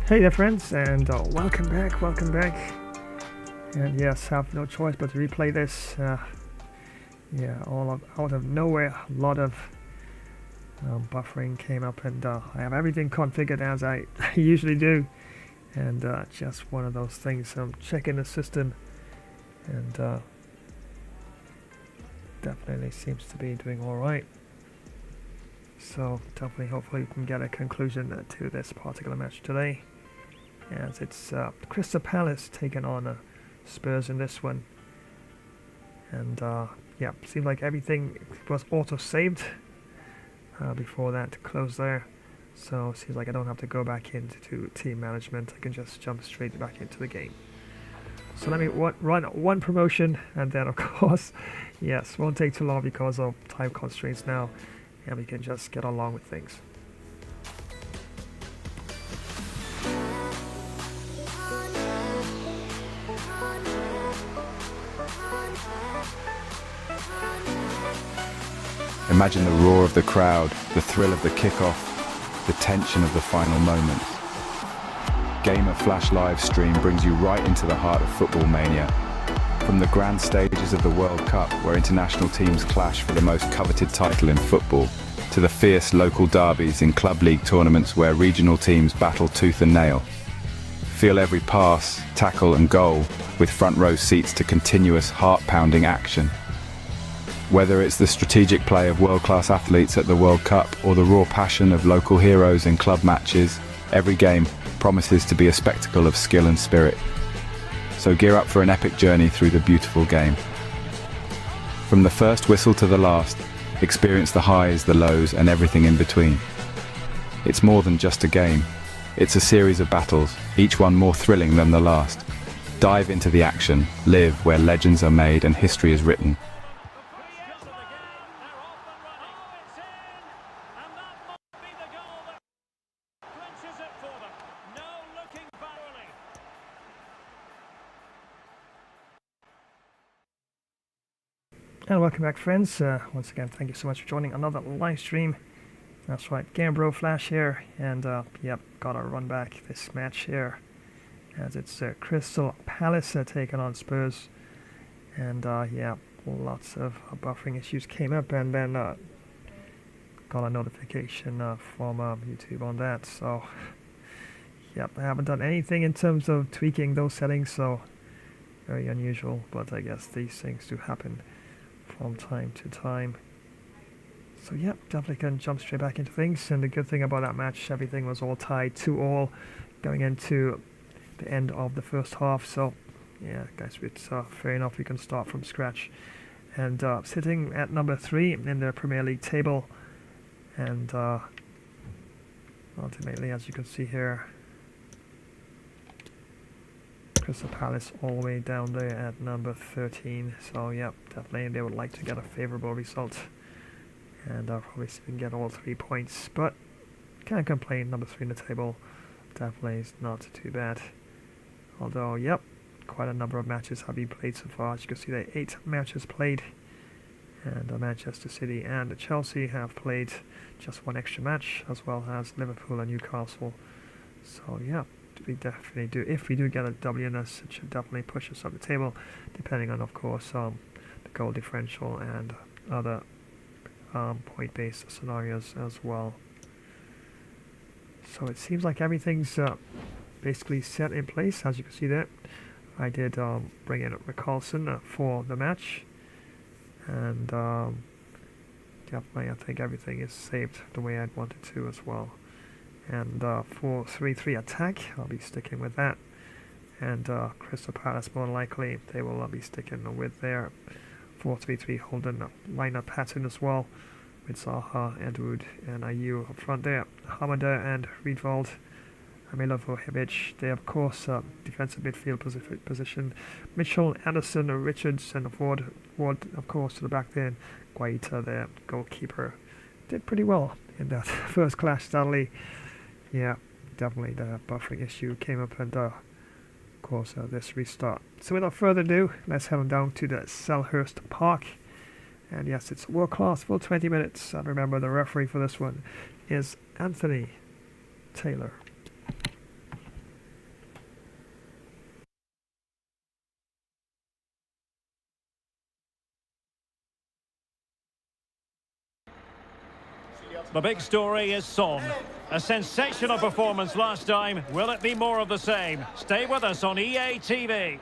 Hey there friends, and welcome back. And yes, have no choice but to replay this. Out of nowhere, a lot of buffering came up, and I have everything configured as I usually do. And just one of those things, I'm checking the system, and definitely seems to be doing alright. So definitely, hopefully we can get a conclusion to this particular match today, as it's Crystal Palace taking on Spurs in this one. And seemed like everything was auto-saved before that close there. So it seems like I don't have to go back into team management. I can just jump straight back into the game. So let me run one promotion, and then of course, yes, won't take too long because of time constraints now, and we can just get along with things. Imagine the roar of the crowd, the thrill of the kickoff, the tension of the final moments. Gamer Flash live stream brings you right into the heart of football mania. From the grand stages of the World Cup, where international teams clash for the most coveted title in football, to the fierce local derbies in club league tournaments where regional teams battle tooth and nail. Feel every pass, tackle and goal, with front row seats to continuous heart-pounding action. Whether it's the strategic play of world-class athletes at the World Cup or the raw passion of local heroes in club matches, every game promises to be a spectacle of skill and spirit. So gear up for an epic journey through the beautiful game. From the first whistle to the last, experience the highs, the lows, and everything in between. It's more than just a game. It's a series of battles, each one more thrilling than the last. Dive into the action, live where legends are made and history is written. And welcome back friends, once again thank you so much for joining another live stream. That's right, Gamebro Flash here, and gotta run back this match here, as it's Crystal Palace taking on Spurs. And lots of buffering issues came up, and then got a notification from YouTube on that. So I haven't done anything in terms of tweaking those settings, so very unusual, but I guess these things do happen from time to time. So definitely can jump straight back into things. And the good thing about that match, everything was all tied 2-2 going into the end of the first half. So guys, it's fair enough, we can start from scratch. And sitting at number 3 in the Premier League table, and ultimately, as you can see here, Crystal Palace all the way down there at number 13. So definitely they would like to get a favourable result, and probably see if we can get all 3 points, but can't complain. Number 3 in the table definitely is not too bad, although quite a number of matches have been played so far. As you can see, there are 8 matches played, and Manchester City and Chelsea have played just 1 extra match, as well as Liverpool and Newcastle. So we definitely do. If we do get a W in this, it should definitely push us up the table, depending on, of course, the goal differential and other point-based scenarios as well. So it seems like everything's basically set in place. As you can see there, I did bring in Carlson for the match, and definitely I think everything is saved the way I'd wanted to as well. And 4-3-3 attack, I'll be sticking with that. And Crystal Palace, more likely, they will be sticking with their 4-3-3 holding lineup pattern as well, with Zaha, Edwood, and Ayew up front there. Hamada and Riedwald, Milovojevic, they of course defensive midfield position. Mitchell, Anderson, Richards, and Ward of course to the back there. Guaita, their goalkeeper, did pretty well in that first clash, sadly. Definitely the buffering issue came up, and of course this restart. So without further ado, let's head on down to the Selhurst Park. And yes, it's world class for 20 minutes. And remember, the referee for this one is Anthony Taylor. The big story is Son. A sensational performance last time. Will it be more of the same? Stay with us on EA TV.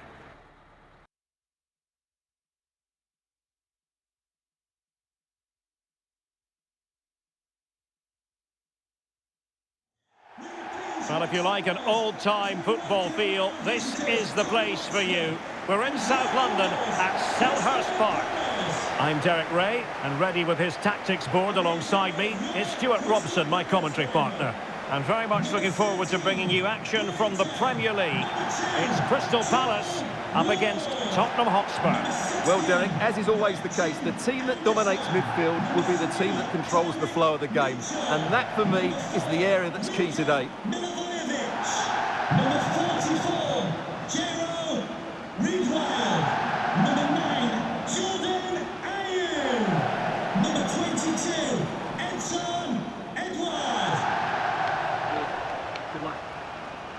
Well, if you like an old-time football feel, this is the place for you. We're in South London at Selhurst Park. I'm Derek Ray, and ready with his tactics board alongside me is Stuart Robson, my commentary partner. And very much looking forward to bringing you action from the Premier League. It's Crystal Palace up against Tottenham Hotspur. Well, Derek, as is always the case, the team that dominates midfield will be the team that controls the flow of the game. And that, for me, is the area that's key today. Number 44, Jero Required. Number 9, Jordan Ayew. Number 22, Edson Edward. Good luck.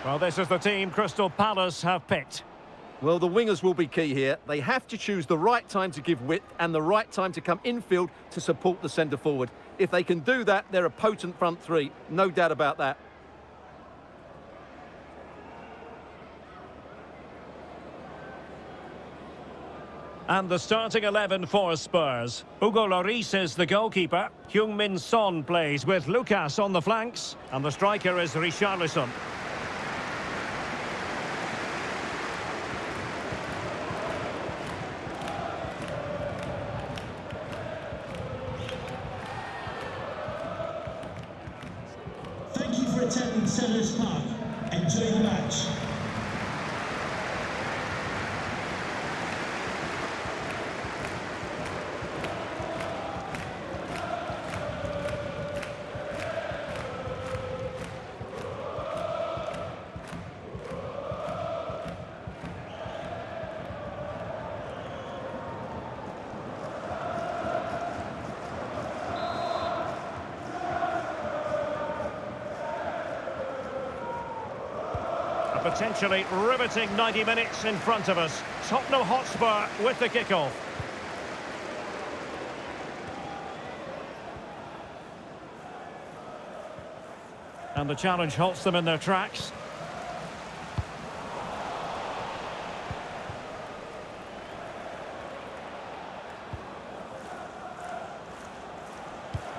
Well, this is the team Crystal Palace have picked. Well, the wingers will be key here. They have to choose the right time to give width and the right time to come infield to support the centre-forward. If they can do that, they're a potent front three. No doubt about that. And the starting 11 for Spurs. Hugo Lloris is the goalkeeper. Heung-min Son plays with Lucas on the flanks. And the striker is Richarlison. Thank you for attending Selhurst Park. Enjoy the match. Potentially riveting 90 minutes in front of us. Tottenham Hotspur with the kickoff. And the challenge halts them in their tracks.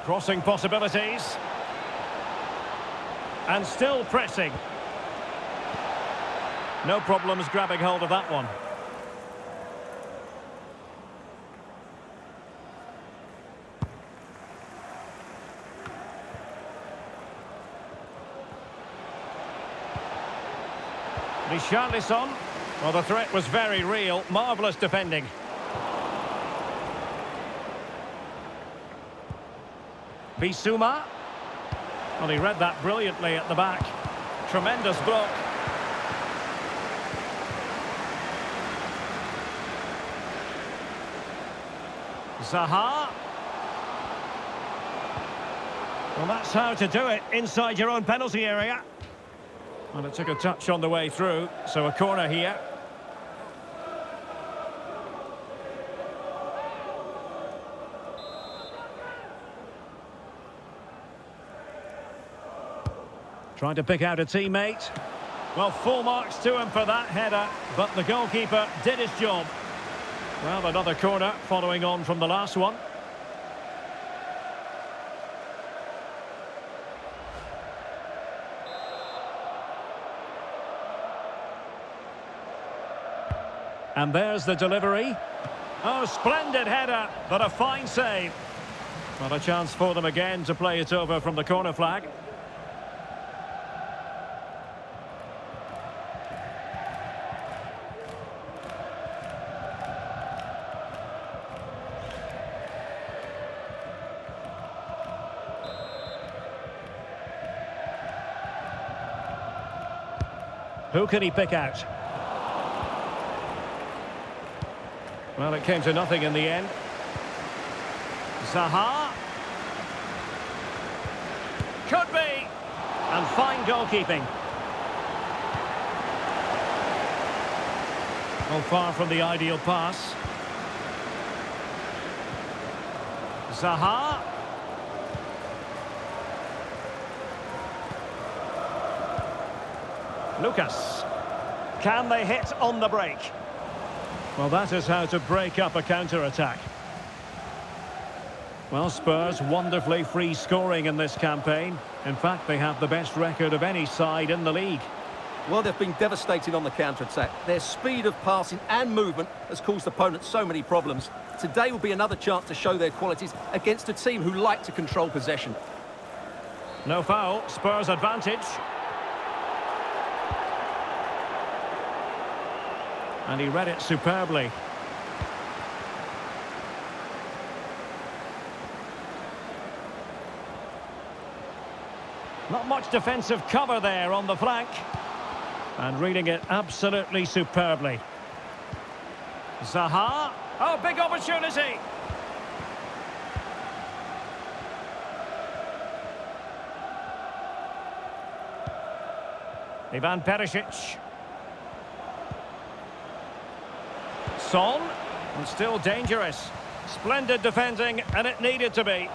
Crossing possibilities. And still pressing. No problems grabbing hold of that one. Richarlison. Well, the threat was very real. Marvellous defending. Bissouma. Well, he read that brilliantly at the back. Tremendous block. Zaha. Well, that's how to do it inside your own penalty area. And it took a touch on the way through, so a corner here. Trying to pick out a teammate. Well, full marks to him for that header, but the goalkeeper did his job. Well, another corner following on from the last one. And there's the delivery. Oh, splendid header, but a fine save. Well, a chance for them again to play it over from the corner flag. Who can he pick out? Well, it came to nothing in the end. Zaha. Could be. And fine goalkeeping. Well, far from the ideal pass. Zaha. Lucas. Can they hit on the break? Well, that is how to break up a counter-attack. Well, Spurs wonderfully free scoring in this campaign. In fact, they have the best record of any side in the league. Well, they've been devastating on the counter-attack. Their speed of passing and movement has caused opponents so many problems. Today will be another chance to show their qualities against a team who like to control possession. No foul, Spurs advantage. And he read it superbly. Not much defensive cover there on the flank. And reading it absolutely superbly. Zaha. Oh, big opportunity. Ivan Perisic. Son. And still dangerous. Splendid defending, and it needed to be.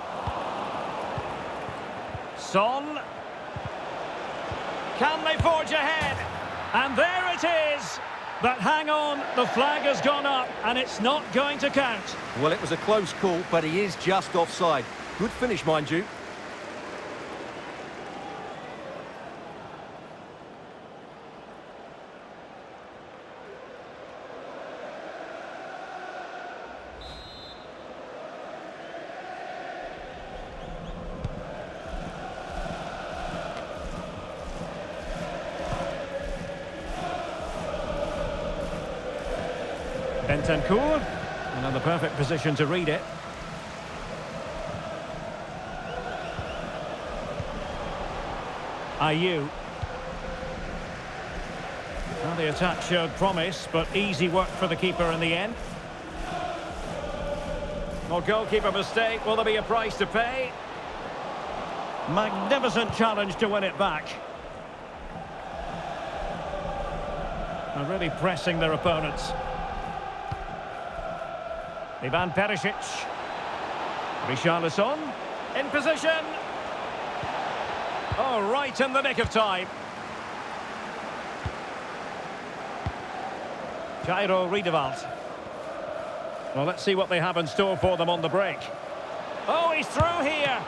Son. Can they forge ahead? And there it is. But hang on, the flag has gone up and it's not going to count. Well, it was a close call, but he is just offside. Good finish, mind you. Bentancur, and in the perfect position to read it. Ayew. Well, the attack showed promise, but easy work for the keeper in the end. Well, goalkeeper mistake, will there be a price to pay? Magnificent challenge to win it back. And really pressing their opponents. Ivan Perisic. Richarlison in position. Oh, right in the nick of time. Jairo Riedewald. Well, let's see what they have in store for them on the break. Oh, he's through here.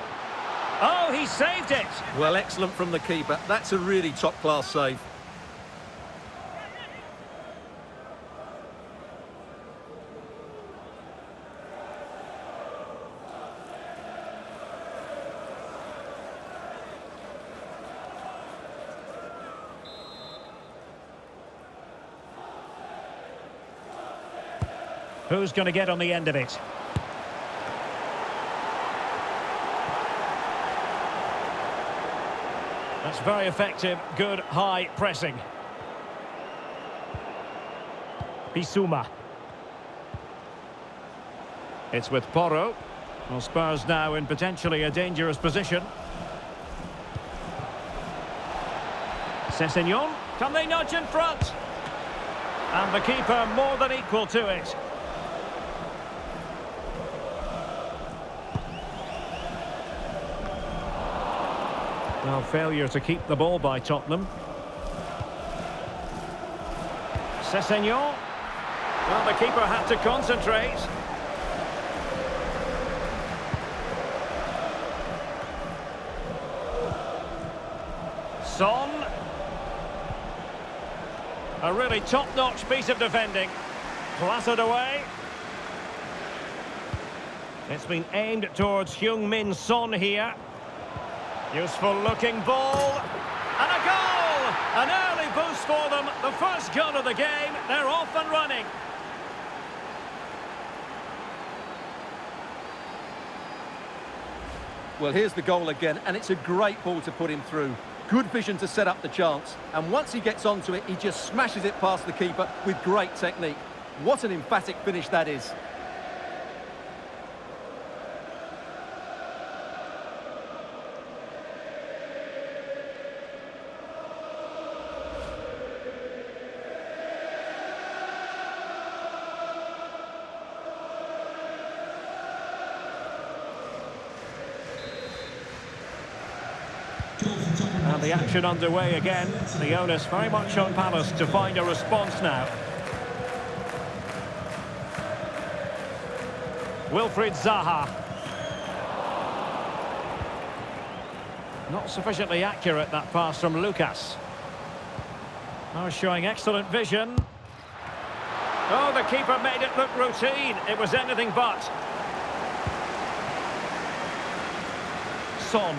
Oh, he saved it. Well, excellent from the keeper. That's a really top-class save. Who's going to get on the end of it? That's very effective, good high pressing. Bissouma. It's with Porro. Well, Spurs now in potentially a dangerous position. Sessegnon. Can they nudge in front? And the keeper more than equal to it. Well, failure to keep the ball by Tottenham. Sessegnon. Well, the keeper had to concentrate. Son. A really top-notch piece of defending. Clattered away. It's been aimed towards Heung-min Son here. Useful looking ball. And a goal! An early boost for them. The first goal of the game. They're off and running. Well, here's the goal again, and it's a great ball to put him through. Good vision to set up the chance. And once he gets onto it, he just smashes it past the keeper with great technique. What an emphatic finish that is. Goal for Tottenham. And the action underway again. The onus very much on Palace to find a response now. Wilfried Zaha. Not sufficiently accurate, that pass from Lucas. Now showing excellent vision. Oh, the keeper made it look routine. It was anything but. Son.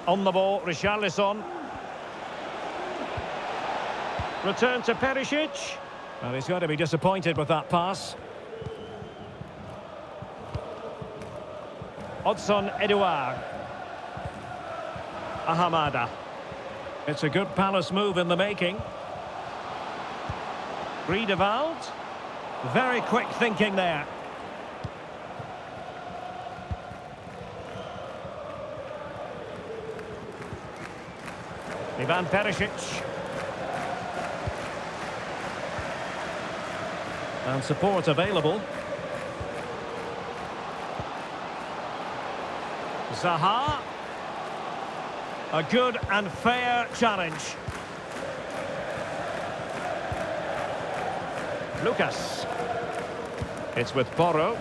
On the ball, Richarlison. Return to Perisic. Well, he's going to be disappointed with that pass. Odson Edouard. Ahamada. It's a good Palace move in the making. Riedewald. Very quick thinking there. Ivan Perisic. And support available. Zaha. A good and fair challenge. Lucas. It's with Porro.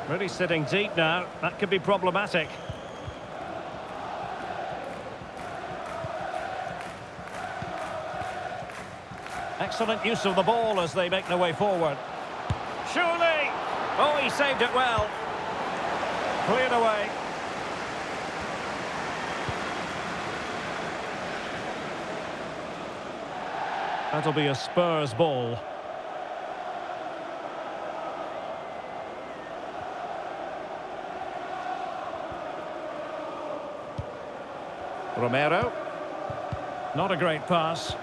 Really sitting deep now. That could be problematic. Excellent use of the ball as they make their way forward. Surely! Oh, he saved it well. Cleared away. That'll be a Spurs ball. Romero. Not a great pass.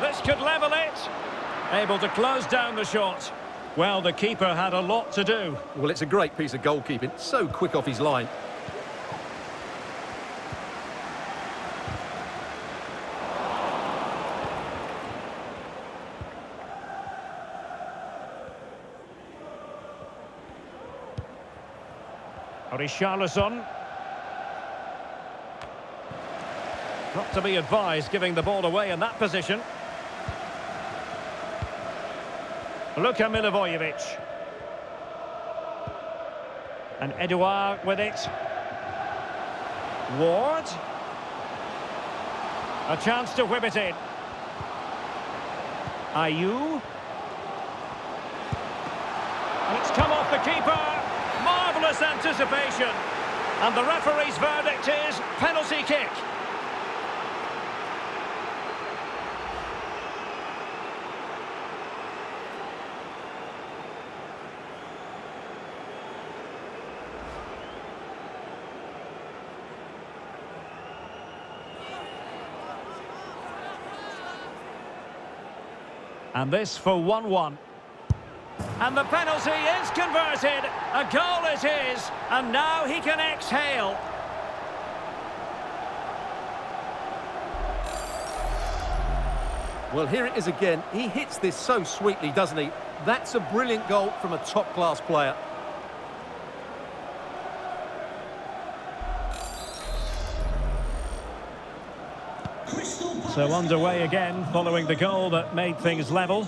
This could level it. Able to close down the shot. Well, the keeper had a lot to do. Well, it's a great piece of goalkeeping. So quick off his line. Richarlison. Not to be advised giving the ball away in that position. Luka Milivojevic. And Edouard with it. Ward. A chance to whip it in. Ayew. And it's come off the keeper. Marvellous anticipation. And the referee's verdict is penalty kick. And this for 1-1. And the penalty is converted. A goal it is. And now he can exhale. Well, here it is again. He hits this so sweetly, doesn't he? That's a brilliant goal from a top-class player. So underway again, following the goal that made things level.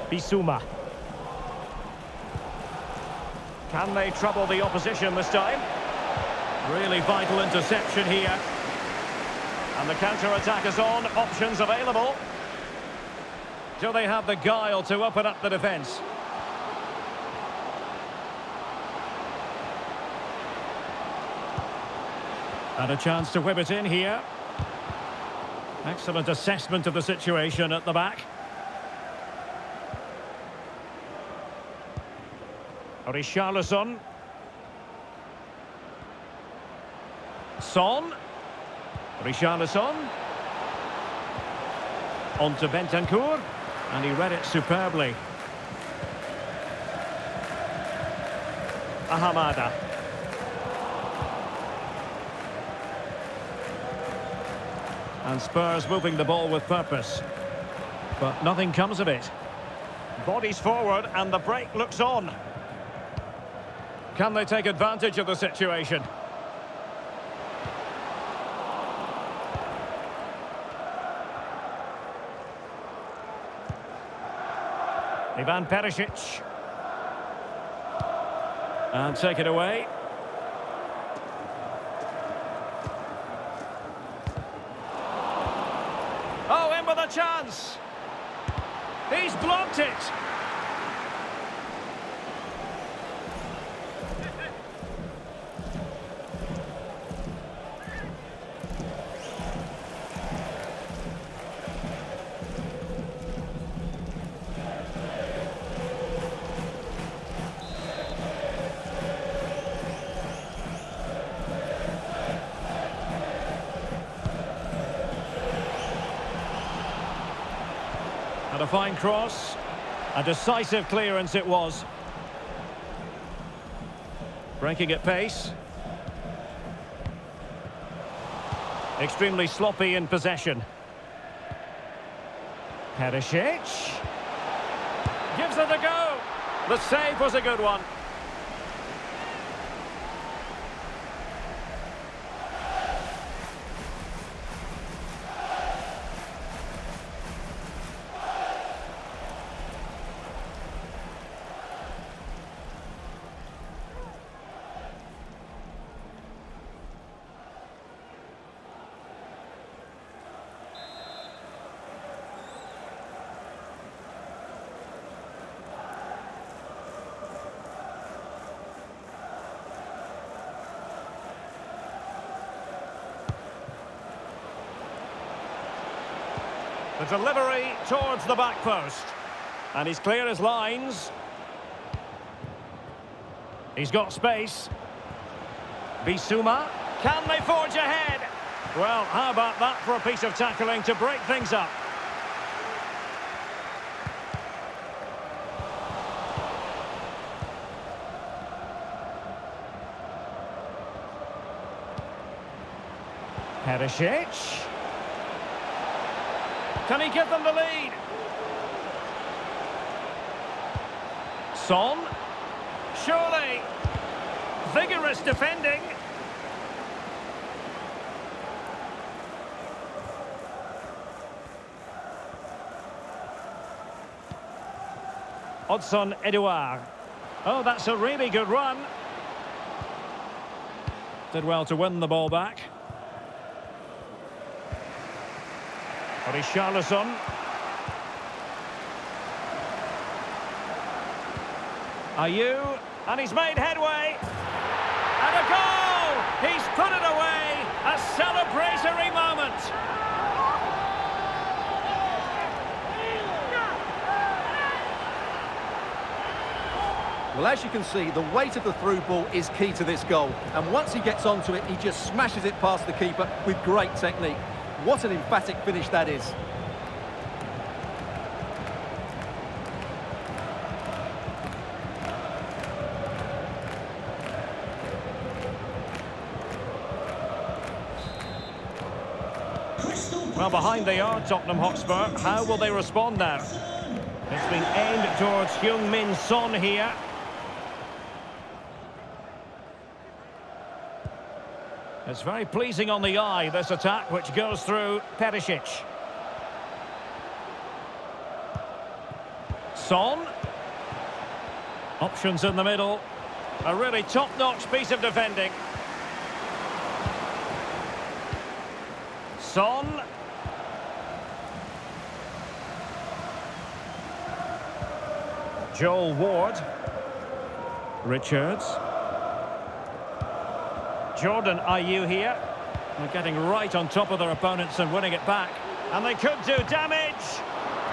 Bissouma. Can they trouble the opposition this time? Really vital interception here. And the counter-attack is on, options available. Do they have the guile to open up the defence? And a chance to whip it in here. Excellent assessment of the situation at the back. Richarlison. Son. Richarlison. On to Bentancur. And he read it superbly. Ahamada. And Spurs moving the ball with purpose. But nothing comes of it. Bodies forward and the break looks on. Can they take advantage of the situation? Ivan Perisic. And take it away. Oh, in with a chance. He's blocked it. And a fine cross. A decisive clearance it was. Breaking at pace. Extremely sloppy in possession. Perisic. Gives it a go. The save was a good one. The delivery towards the back post. And he's clear as lines. He's got space. Bissouma. Can they forge ahead? Well, how about that for a piece of tackling to break things up? Perisic. Can he give them the lead? Son. Surely. Vigorous defending. Odson Edouard. Oh, that's a really good run. Did well to win the ball back. Richarlison. Ayew, and he's made headway. And a goal! He's put it away. A celebratory moment. Well, as you can see, the weight of the through ball is key to this goal. And once he gets onto it, he just smashes it past the keeper with great technique. What an emphatic finish that is. Well, behind they are, Tottenham Hotspur. How will they respond now? It's been aimed towards Heung-min Son here. It's very pleasing on the eye, this attack, which goes through Perisic. Son. Options in the middle. A really top-notch piece of defending. Son. Joel Ward. Richards. Jordan Ayew here. They're getting right on top of their opponents and winning it back. And they could do damage.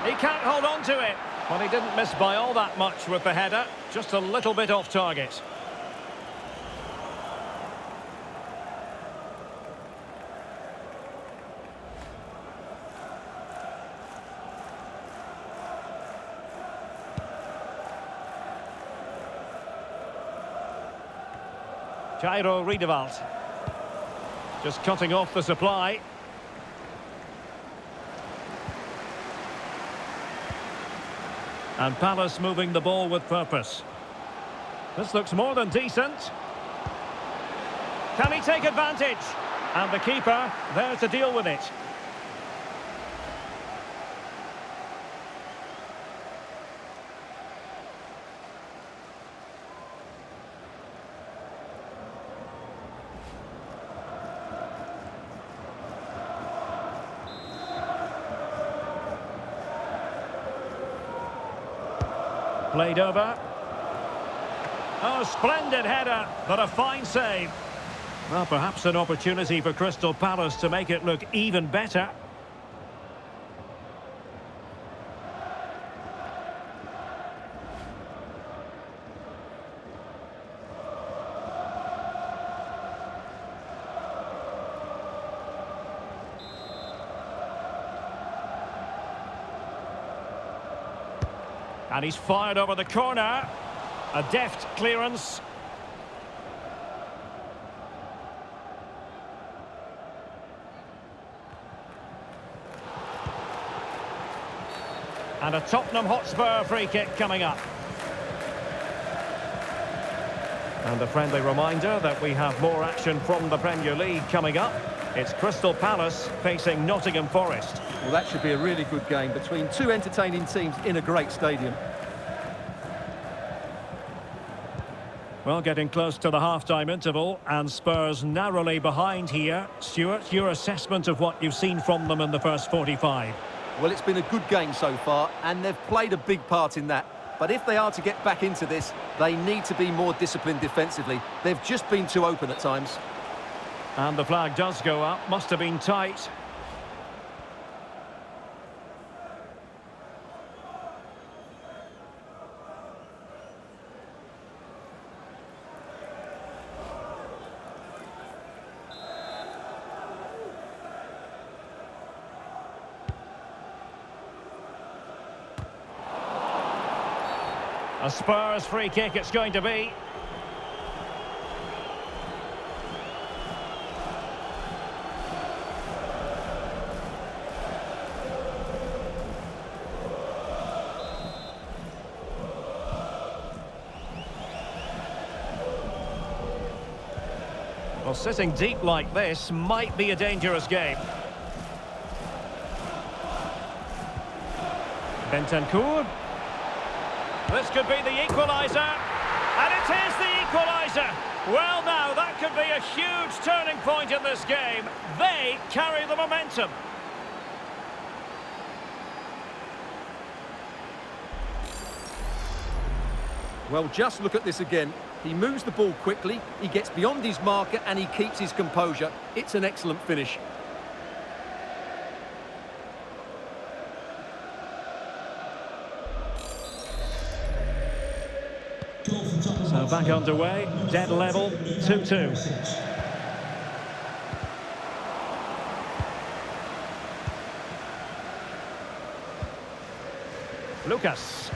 He can't hold on to it. Well, he didn't miss by all that much with the header. Just a little bit off target. Jairo Riedewald. Just cutting off the supply. And Palace moving the ball with purpose. This looks more than decent. Can he take advantage? And the keeper there to deal with it. Played over. Oh, splendid header, but a fine save. Well, perhaps an opportunity for Crystal Palace to make it look even better. And he's fired over the corner. A deft clearance. And a Tottenham Hotspur free kick coming up. And a friendly reminder that we have more action from the Premier League coming up. It's Crystal Palace facing Nottingham Forest. Well, that should be a really good game between two entertaining teams in a great stadium. Well, getting close to the half-time interval, and Spurs narrowly behind here. Stuart, your assessment of what you've seen from them in the first 45? Well, it's been a good game so far, and they've played a big part in that. But if they are to get back into this, they need to be more disciplined defensively. They've just been too open at times. And the flag does go up. Must have been tight. A Spurs free kick it's going to be. Well, sitting deep like this might be a dangerous game. Bentancur. This could be the equaliser, and it is the equaliser. Well, now, that could be a huge turning point in this game. They carry the momentum. Well, just look at this again. He moves the ball quickly, he gets beyond his marker, and he keeps his composure. It's an excellent finish. So back underway, dead level, 2-2. Lucas.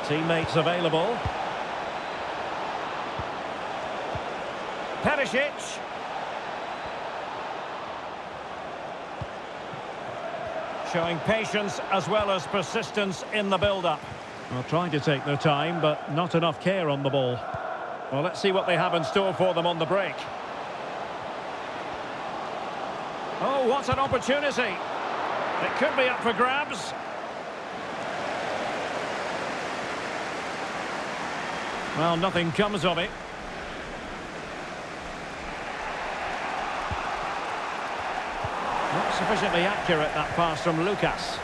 Teammates available. Perisic. Showing patience as well as persistence in the build-up. Well, trying to take their time, but not enough care on the ball. Well, let's see what they have in store for them on the break. Oh, what an opportunity. It could be up for grabs. Well, nothing comes of it. Not sufficiently accurate, that pass from Lucas.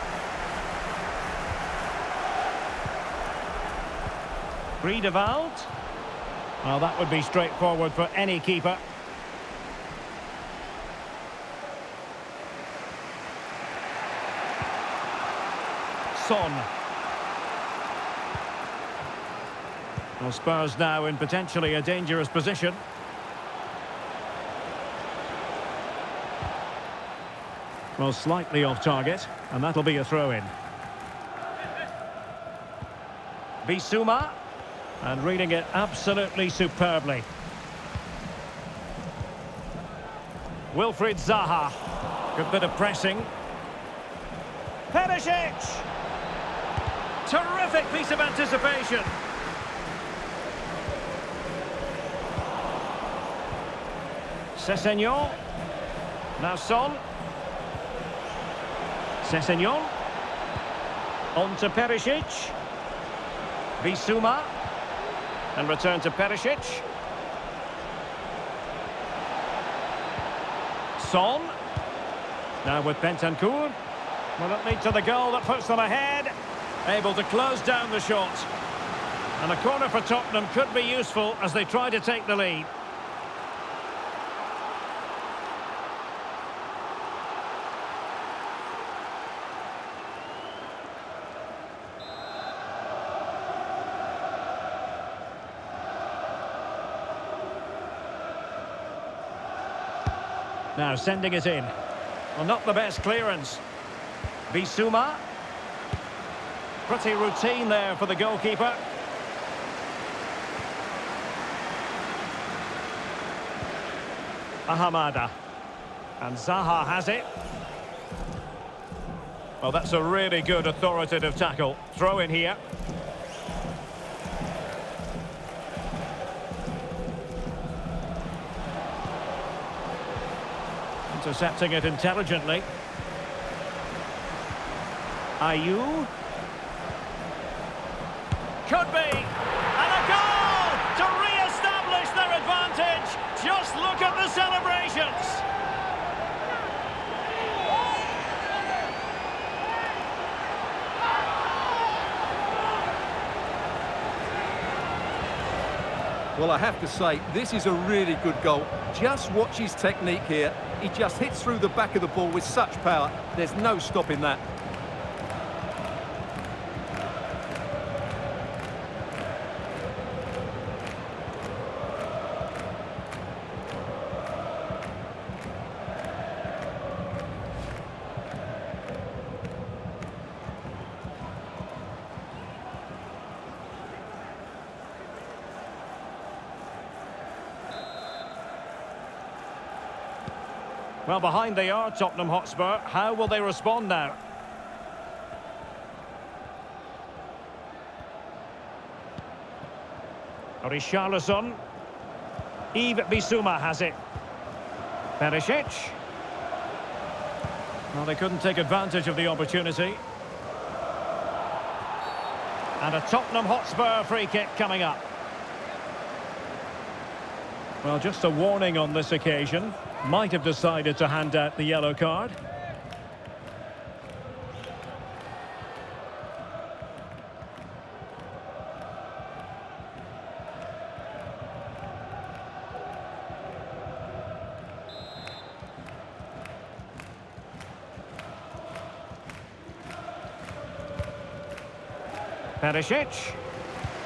Friedewald. Well, that would be straightforward for any keeper. Son. Well, Spurs now in potentially a dangerous position. Well, slightly off target, and that'll be a throw-in. Bissouma. And reading it absolutely superbly. Wilfried Zaha. Good bit of pressing. Perisic! Terrific piece of anticipation. Sessegnon. Now Son. Sessegnon. On to Perisic. Bissouma. And return to Perisic. Son. Now with Bentancur. Will it lead to the goal that puts them ahead? Able to close down the shot. And a corner for Tottenham could be useful as they try to take the lead. Now sending it in. Well, not the best clearance. Bissouma. Pretty routine there for the goalkeeper. Ahamada. And Zaha has it. Well, that's a really good authoritative tackle. Throw in here. Intercepting it intelligently. Ayew. Could be. And a goal to re-establish their advantage. Just look at the celebrations. Well, I have to say, this is a really good goal. Just watch his technique here. He just hits through the back of the ball with such power. There's no stopping that. Well, behind they are, Tottenham Hotspur. How will they respond now? Richarlison. Yves Bissouma has it. Perisic. Well, they couldn't take advantage of the opportunity. And a Tottenham Hotspur free kick coming up. Well, just a warning on this occasion. Might have decided to hand out the yellow card. Perisic.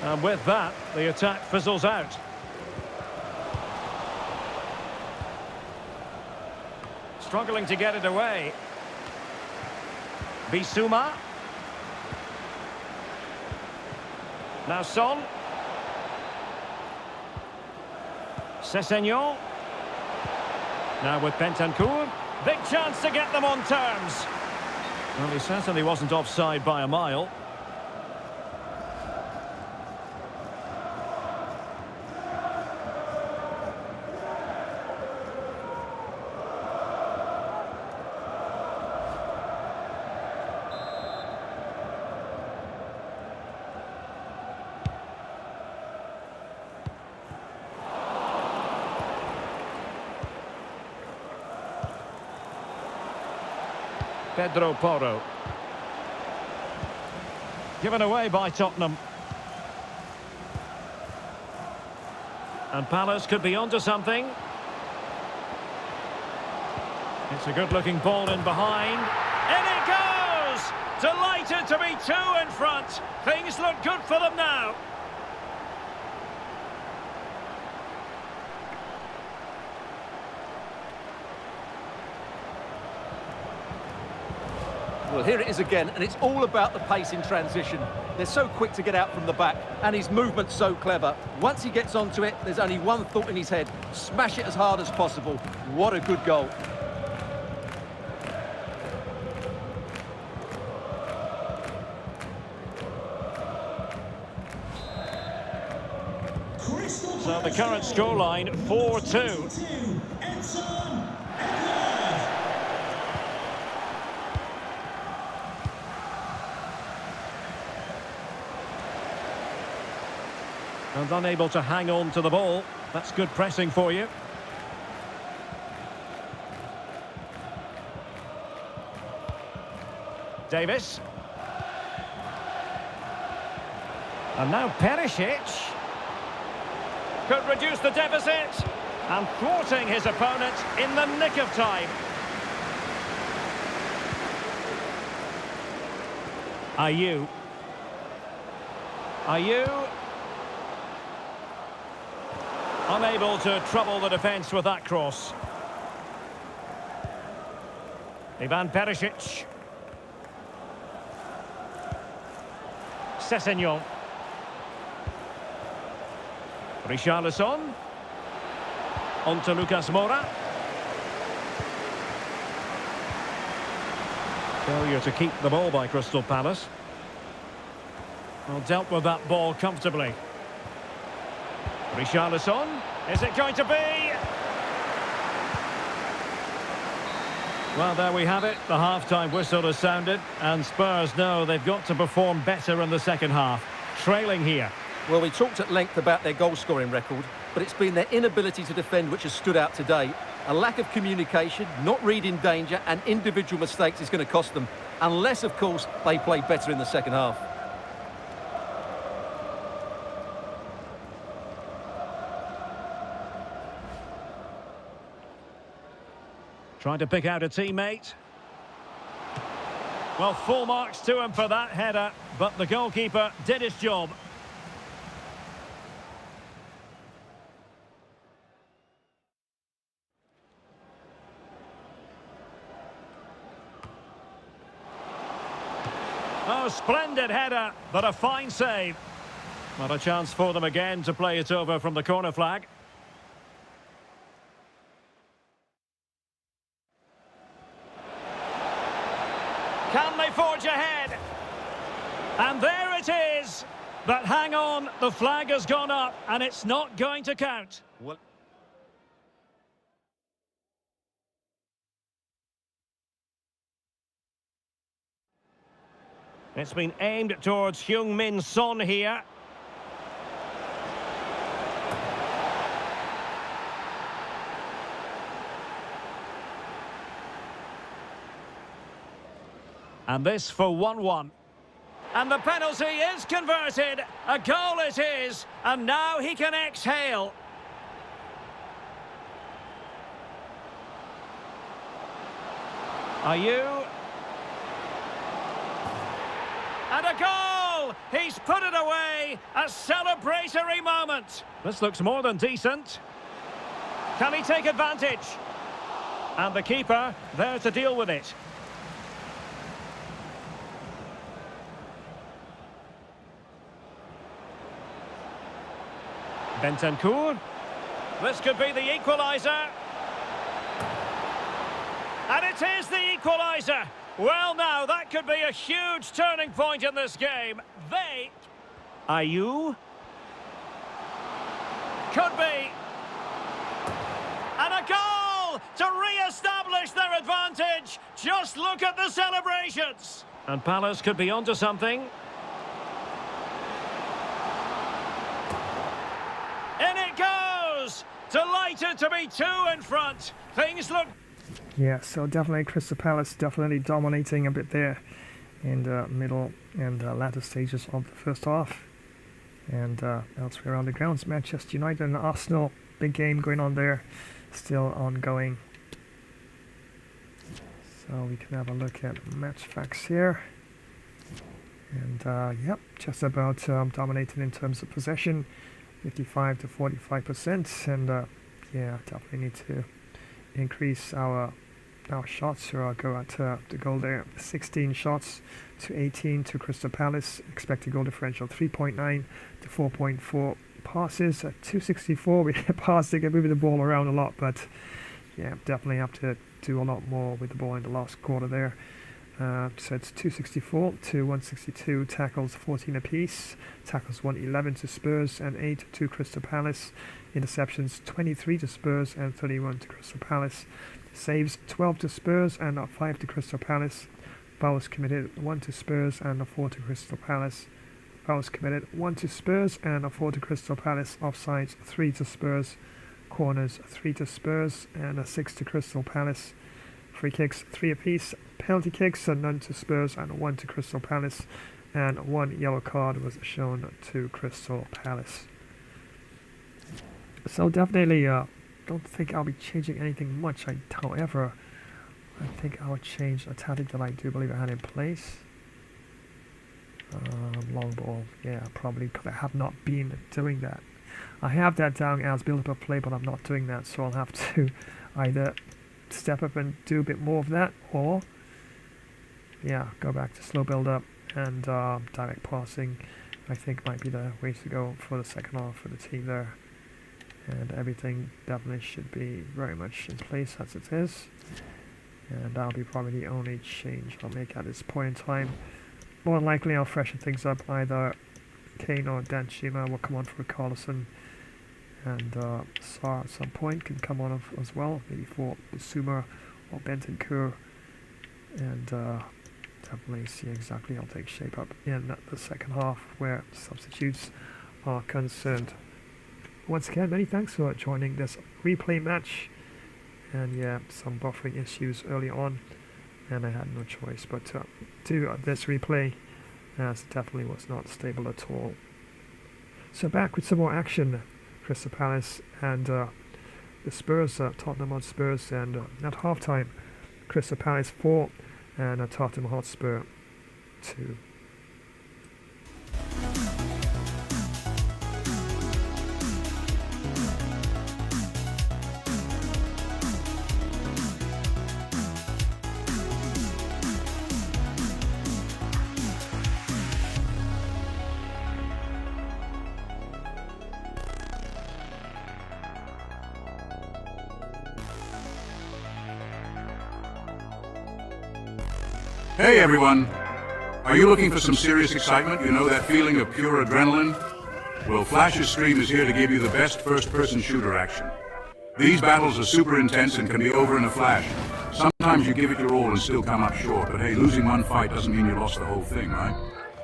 And with that, the attack fizzles out. Struggling to get it away. Bissouma. Now Son. Sessegnon. Now with Bentancur. Big chance to get them on terms. Well, he certainly wasn't offside by a mile. Porro. Given away by Tottenham. And Palace could be onto something. It's a good-looking ball in behind. In it goes! Delighted to be two in front. Things look good for them now. Well, here it is again, and it's all about the pace in transition. They're so quick to get out from the back, and his movement's so clever. Once he gets onto it, there's only one thought in his head. Smash it as hard as possible. What a good goal. So the current scoreline 4-2. And unable to hang on to the ball. That's good pressing for you. Davies. And now Perisic. Could reduce the deficit. And thwarting his opponent in the nick of time. Ayew. Ayew. Unable to trouble the defence with that cross. Ivan Perisic. Sessegnon. Richarlison. On to Lucas Moura. Failure to keep the ball by Crystal Palace. Well, dealt with that ball comfortably. Richarlison. Is it going to be? Well, there we have it. The half-time whistle has sounded, and Spurs know they've got to perform better in the second half. Trailing here. Well, we talked at length about their goal-scoring record, but it's been their inability to defend which has stood out today. A lack of communication, not reading danger, and individual mistakes is going to cost them, unless, of course, they play better in the second half. Trying to pick out a teammate. Well, full marks to him for that header, but the goalkeeper did his job. Oh, splendid header, but a fine save. Not a chance for them again to play it over from the corner flag. Can they forge ahead? And there it is. But hang on, the flag has gone up and it's not going to count. Well, It's been aimed towards Heung-min Son here. And this for 1-1. And the penalty is converted. A goal it is. And now he can exhale. Ayew. And a goal! He's put it away. A celebratory moment. This looks more than decent. Can he take advantage? And the keeper there to deal with it. Bentancur. This could be the equaliser. And it is the equaliser. Well, now, that could be a huge turning point in this game. Ayew. Could be. And a goal to re-establish their advantage. Just look at the celebrations. And Palace could be onto something. In it goes! Delighted to be two in front. Things look... Yeah, so definitely Crystal Palace definitely dominating a bit there in the middle and latter stages of the first half. And elsewhere on the grounds, Manchester United and Arsenal, big game going on there, still ongoing. So we can have a look at match facts here. And yep, just about dominated in terms of possession, 55 to 45%. And yeah, definitely need to increase our shots, or I'll go at the goal there. 16 shots to 18 to Crystal Palace. Expected goal differential 3.9 to 4.4. Passes at 264. We pass, they get moving the ball around a lot, but yeah, definitely have to do a lot more with the ball in the last quarter there. So it's 264 to 162, tackles 14 apiece, tackles 111 to Spurs and 8 to Crystal Palace, interceptions 23 to Spurs and 31 to Crystal Palace, saves 12 to Spurs and 5 to Crystal Palace, fouls committed 1 to Spurs and 4 to Crystal Palace, fouls committed 1 to Spurs and 4 to Crystal Palace, offsides 3 to Spurs, corners 3 to Spurs and 6 to Crystal Palace, free kicks 3 apiece, penalty kicks none to Spurs and 1 to Crystal Palace, and 1 yellow card was shown to Crystal Palace. So definitely don't think I'll be changing anything much. However, I think I'll change a tactic that I do believe I had in place. Long ball, yeah, probably, because I have not been doing that. I have that down as build up a play, but I'm not doing that, so I'll have to either step up and do a bit more of that, or go back to slow build up and direct passing. I think might be the way to go for the second half for the team there, and everything definitely should be very much in place as it is, and that'll be probably the only change I'll make at this point in time. More than likely I'll freshen things up. Either Kane or Danjuma will come on for Carlson, and Zaha at some point can come on as well, maybe for Bissouma or Bentancur, and definitely see exactly how things shape up in the second half where substitutes are concerned. Once again, many thanks for joining this replay match, and some buffering issues early on, and I had no choice but to do this replay, as it definitely was not stable at all. So back with some more action. Crystal Palace and the Spurs, Tottenham Hotspurs, and at halftime, Crystal Palace 4 and Tottenham Hotspur 2. Hey everyone! Are you looking for some serious excitement? You know that feeling of pure adrenaline? Well, Flash's stream is here to give you the best first-person shooter action. These battles are super intense and can be over in a flash. Sometimes you give it your all and still come up short, but hey, losing one fight doesn't mean you lost the whole thing, right?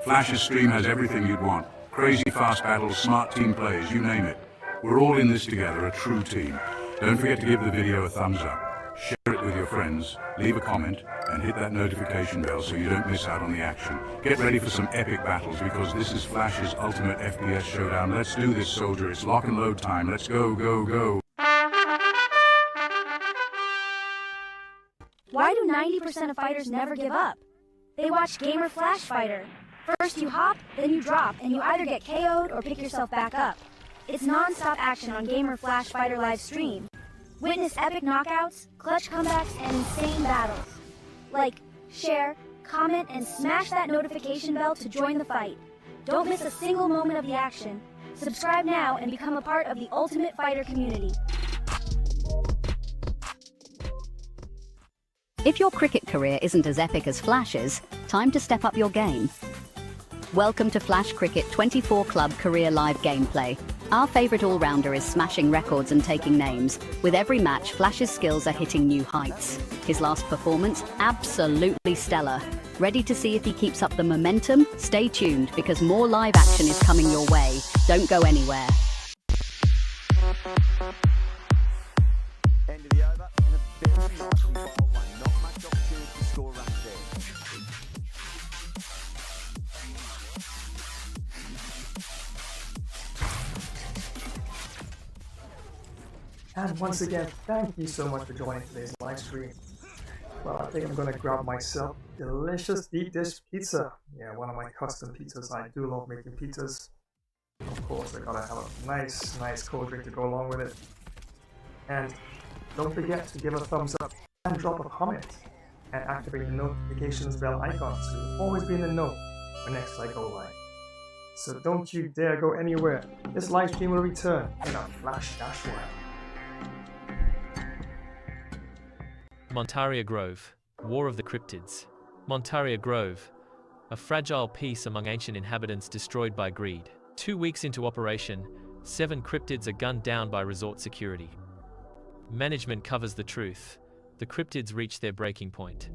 Flash's stream has everything you'd want. Crazy fast battles, smart team plays, you name it. We're all in this together, a true team. Don't forget to give the video a thumbs up. Share it with your friends, leave a comment, and hit that notification bell so you don't miss out on the action. Get ready for some epic battles, because this is Flash's ultimate FPS showdown. Let's do this, soldier. It's lock and load time. Let's go, go, go. Why do 90% of fighters never give up? They watch Gamer Flash Fighter. First you hop, then you drop, and you either get KO'd or pick yourself back up. It's non-stop action on Gamer Flash Fighter live stream. Witness epic knockouts, clutch comebacks, and insane battles. Like, share, comment, and smash that notification bell to join the fight. Don't miss a single moment of the action. Subscribe now and become a part of the Ultimate Fighter community. If your cricket career isn't as epic as Flash's, time to step up your game. Welcome to Flash Cricket 24 Club Career Live Gameplay. Our favourite all-rounder is smashing records and taking names. With every match, Flash's skills are hitting new heights. His last performance, absolutely stellar. Ready to see if he keeps up the momentum? Stay tuned, because more live action is coming your way. Don't go anywhere. End of the over, and a very nicely bowled one. Not much opportunity to score runs there. And once again, thank you so much for joining today's live stream. Well, I think I'm gonna grab myself delicious deep dish pizza. Yeah, one of my custom pizzas. I do love making pizzas. Of course, I gotta have a nice cold drink to go along with it. And don't forget to give a thumbs up and drop a comment and activate the notifications bell icon so you'll always be in the know when next I go live. So don't you dare go anywhere. This live stream will return in a flash dash while. Montaria Grove, War of the Cryptids. Montaria Grove, a fragile piece among ancient inhabitants destroyed by greed. 2 weeks into operation, 7 cryptids are gunned down by resort security. Management covers the truth. The cryptids reach their breaking point.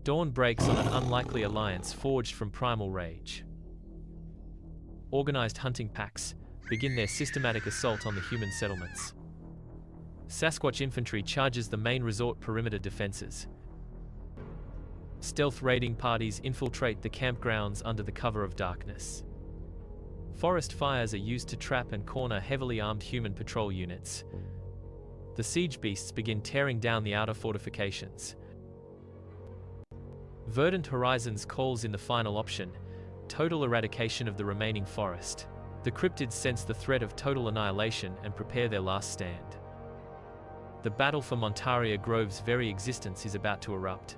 Dawn breaks on an unlikely alliance forged from primal rage. Organized hunting packs begin their systematic assault on the human settlements. Sasquatch infantry charges the main resort perimeter defenses. Stealth raiding parties infiltrate the campgrounds under the cover of darkness. Forest fires are used to trap and corner heavily armed human patrol units. The siege beasts begin tearing down the outer fortifications. Verdant Horizons calls in the final option, total eradication of the remaining forest. The cryptids sense the threat of total annihilation and prepare their last stand. The battle for Montaria Grove's very existence is about to erupt.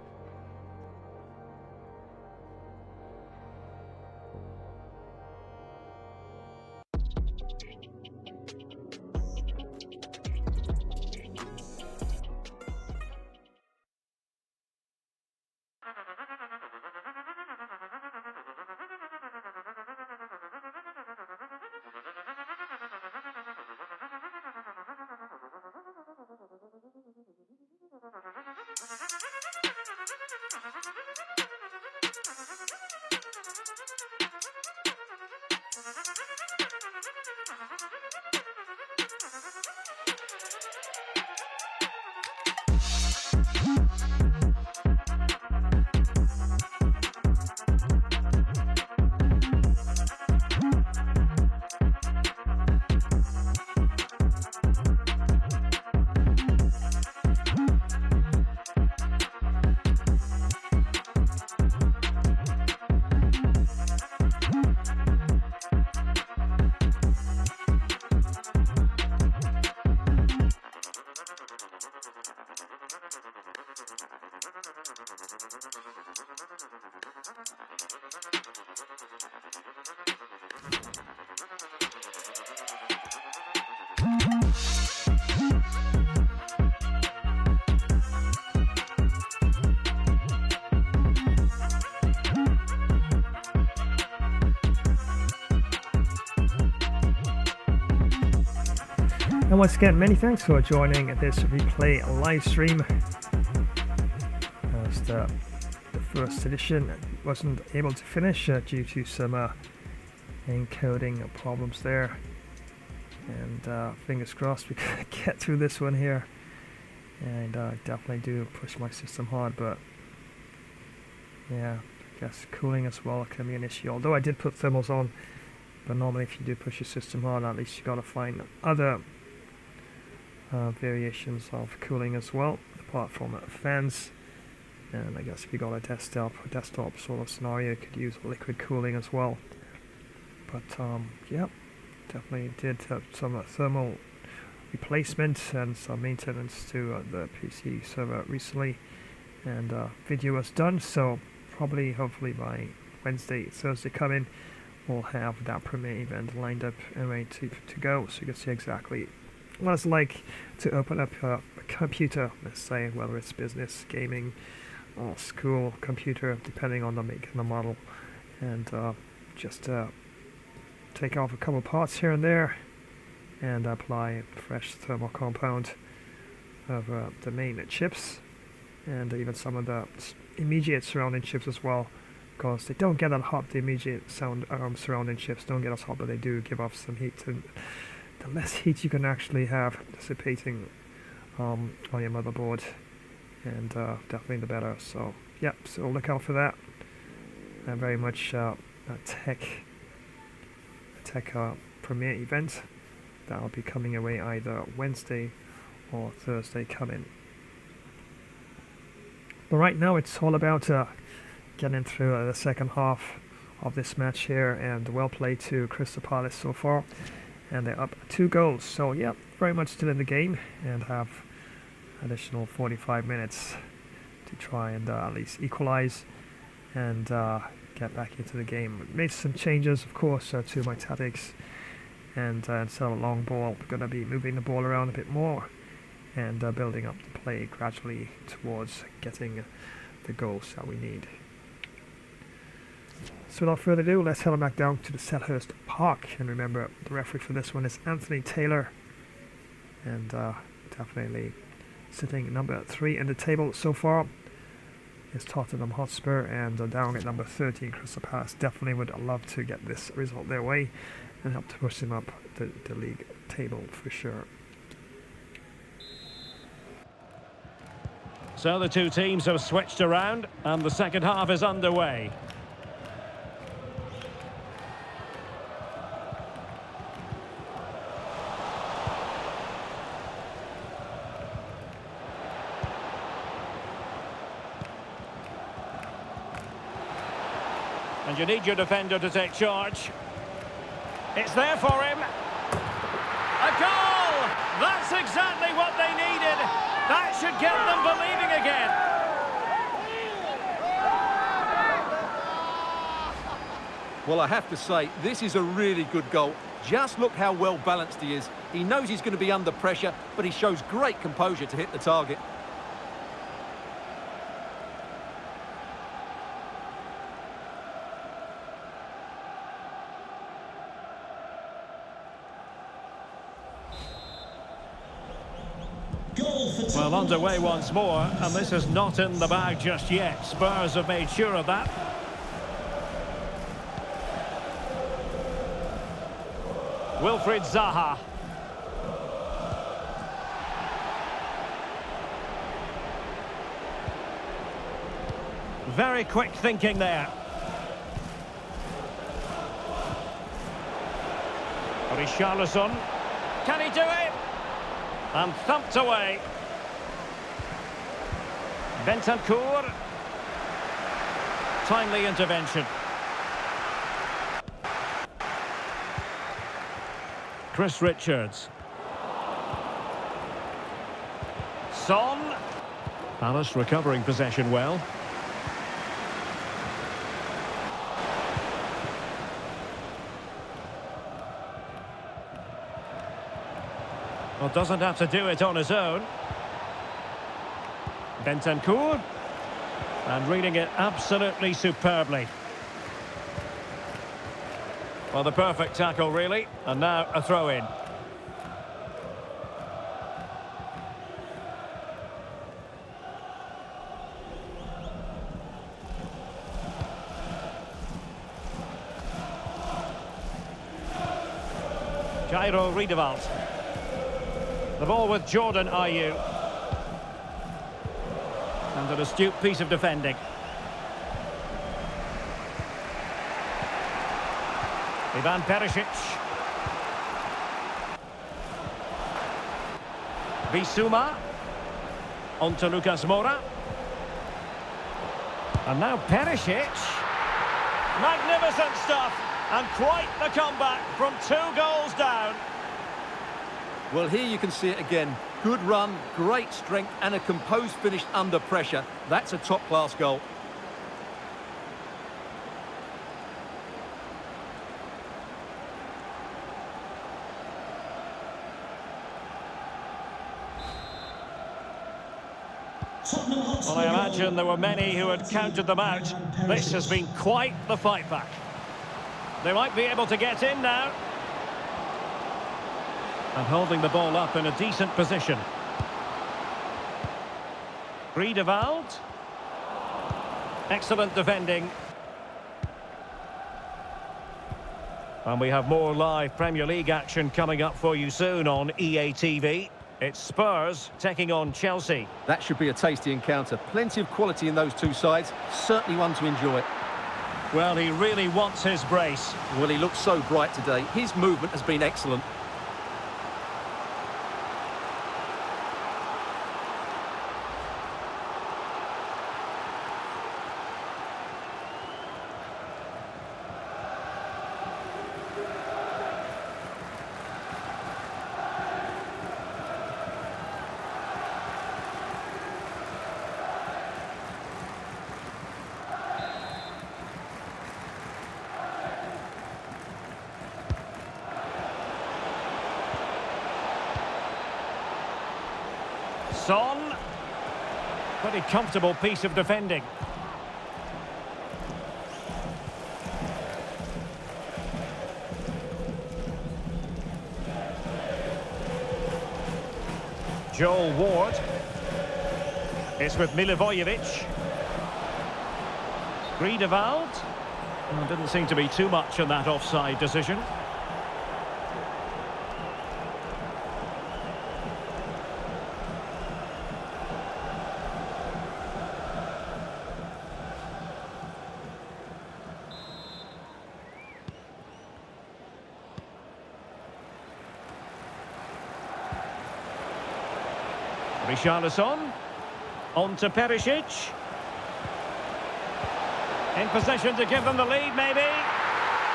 And once again, many thanks for joining this replay live stream. As the first edition wasn't able to finish due to some encoding problems there. And fingers crossed we can get through this one here. And I definitely do push my system hard, but yeah, I guess cooling as well can be an issue. Although I did put thermals on, but normally if you do push your system hard, at least you gotta find other variations of cooling as well, apart from fans. And I guess if you got a desktop sort of scenario, you could use liquid cooling as well. But yeah, definitely did some thermal replacement and some maintenance to the PC server recently, and video was done, so probably hopefully by Thursday coming we'll have that premiere event lined up and ready to go, so you can see exactly what it's like to open up a computer, let's say, whether it's business, gaming, or school computer, depending on the make and the model, and just take off a couple parts here and there and apply fresh thermal compound over the main chips and even some of the immediate surrounding chips as well, because they don't get that hot. The immediate surrounding chips don't get as hot, but they do give off some heat, and the less heat you can actually have dissipating on your motherboard, and definitely the better. So yeah, so look out for that. And very much a tech premiere event that will be coming away either Wednesday or Thursday coming. But right now it's all about getting through the second half of this match here, and well played to Crystal Palace so far, and they're up 2 goals. So yeah, very much still in the game, and have additional 45 minutes to try and at least equalize and get back into the game. Made some changes, of course, to my tactics, and instead of a long ball, we're going to be moving the ball around a bit more and building up the play gradually towards getting the goals that we need. So without further ado, let's head on back down to the Selhurst Park. And remember, the referee for this one is Anthony Taylor. And definitely sitting number 3 in the table so far is Tottenham Hotspur, and down at number 13, Crystal Palace. Definitely would love to get this result their way and help to push them up the league table for sure. So the two teams have switched around and the second half is underway. And you need your defender to take charge. It's there for him. A goal! That's exactly what they needed. That should get them believing again. Well, I have to say, this is a really good goal. Just look how well balanced he is. He knows he's going to be under pressure, but he shows great composure to hit the target. Well, underway once more, and this is not in the bag just yet. Spurs have made sure of that. Wilfried Zaha. Very quick thinking there. Richarlison. Can he do it? And thumped away. Bentancur. Timely intervention. Chris Richards. Son. Palace recovering possession well. Well, doesn't have to do it on his own. Bentancur. And reading it absolutely superbly. Well, the perfect tackle, really. And now a throw-in. Jairo Riedewald. The ball with Jordan Ayew. And an astute piece of defending. Ivan Perisic. Bissouma. On to Lucas Moura. And now Perisic. Magnificent stuff. And quite the comeback from 2 goals down. Well, here you can see it again. Good run, great strength, and a composed finish under pressure. That's a top-class goal. Well, I imagine there were many who had counted them out. This has been quite the fight back. They might be able to get in now. And holding the ball up in a decent position. Riedewald. Excellent defending. And we have more live Premier League action coming up for you soon on EA TV. It's Spurs taking on Chelsea. That should be a tasty encounter. Plenty of quality in those two sides. Certainly one to enjoy. Well, he really wants his brace. Well, he looks so bright today. His movement has been excellent. Son. Pretty comfortable piece of defending. Joel Ward. It's with Milivojevic. Griedewald. Well, didn't seem to be too much on that offside decision. Richarlison, on to Perisic. In position to give them the lead, maybe.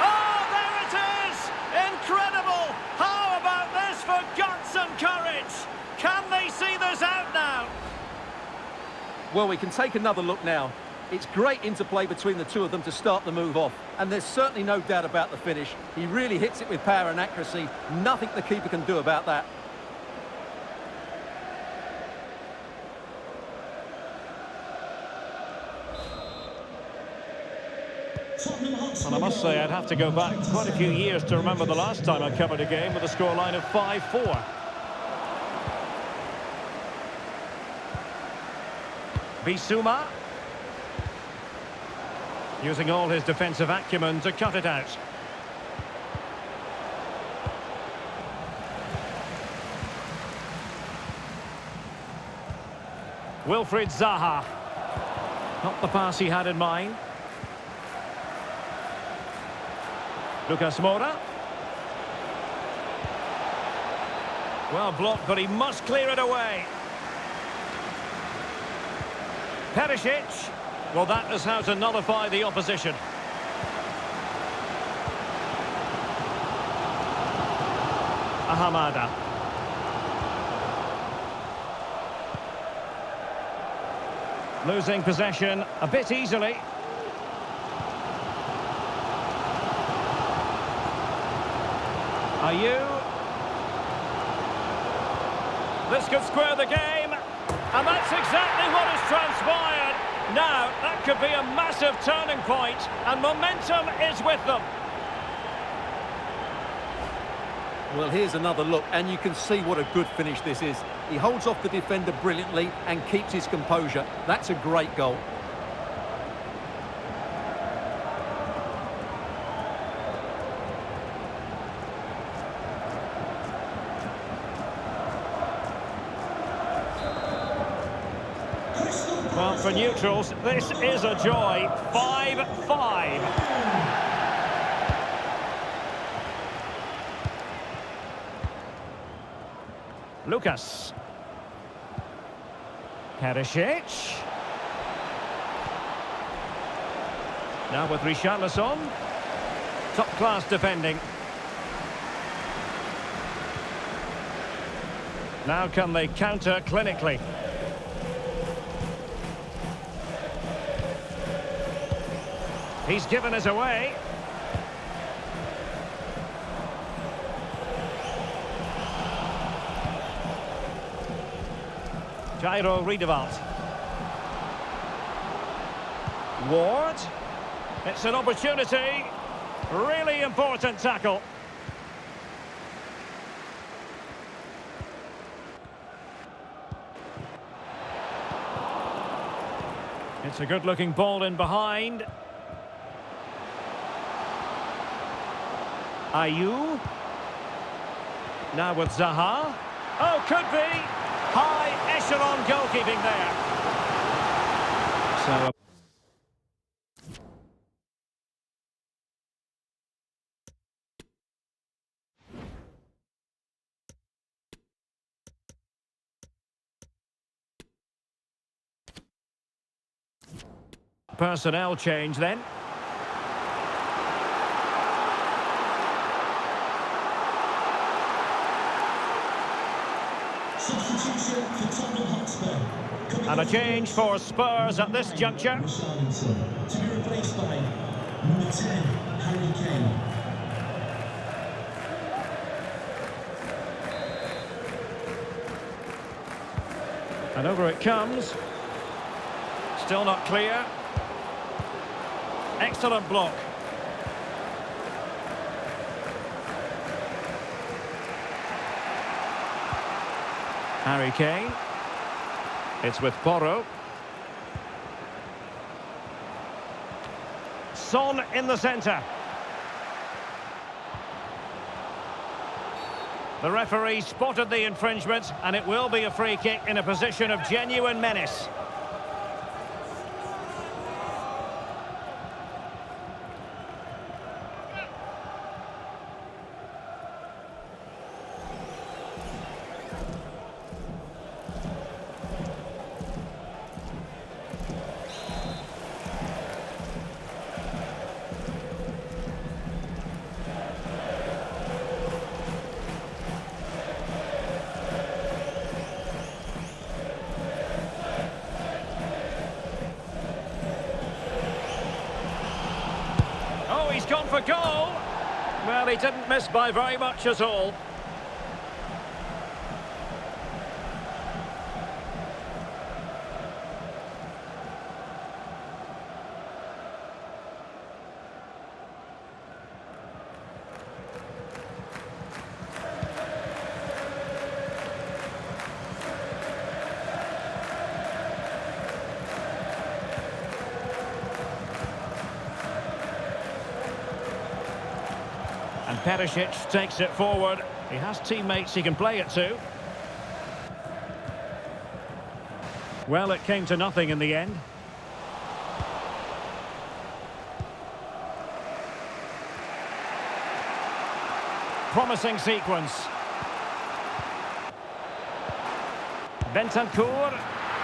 Oh, there it is! Incredible! How about this for guts and courage? Can they see this out now? Well, we can take another look now. It's great interplay between the two of them to start the move off. And there's certainly no doubt about the finish. He really hits it with power and accuracy. Nothing the keeper can do about that. Well, I must say I'd have to go back quite a few years to remember the last time I covered a game with a scoreline of 5-4. Bissouma. Using all his defensive acumen to cut it out. Wilfried Zaha. Not the pass he had in mind. Lucas Moura. Well blocked, but he must clear it away. Perisic. Well, that is how to nullify the opposition. Ahamada. Losing possession a bit easily. Ayew. This could square the game, and that's exactly what has transpired. Now, that could be a massive turning point, and momentum is with them. Well, here's another look, and you can see what a good finish this is. He holds off the defender brilliantly and keeps his composure. That's a great goal. Well, for neutrals, this is a joy. 5-5. Lucas. Perisic. Now with Richarlison. Top-class defending. Now can they counter clinically? He's given us away. Jairo Riedewald. Ward. It's an opportunity. Really important tackle. It's a good-looking ball in behind. Ayew. Now with Zaha. Oh, could be. High echelon goalkeeping there. So personnel change then. And a change for Spurs at this juncture. To be replaced by number 10, Harry Kane. And over it comes. Still not clear. Excellent block. Harry Kane. It's with Porro. Son in the centre. The referee spotted the infringement, and it will be a free kick in a position of genuine menace. He's gone for goal. Well, he didn't miss by very much at all. And Perisic takes it forward. He has teammates he can play it to. Well, it came to nothing in the end. Promising sequence. Bentancur.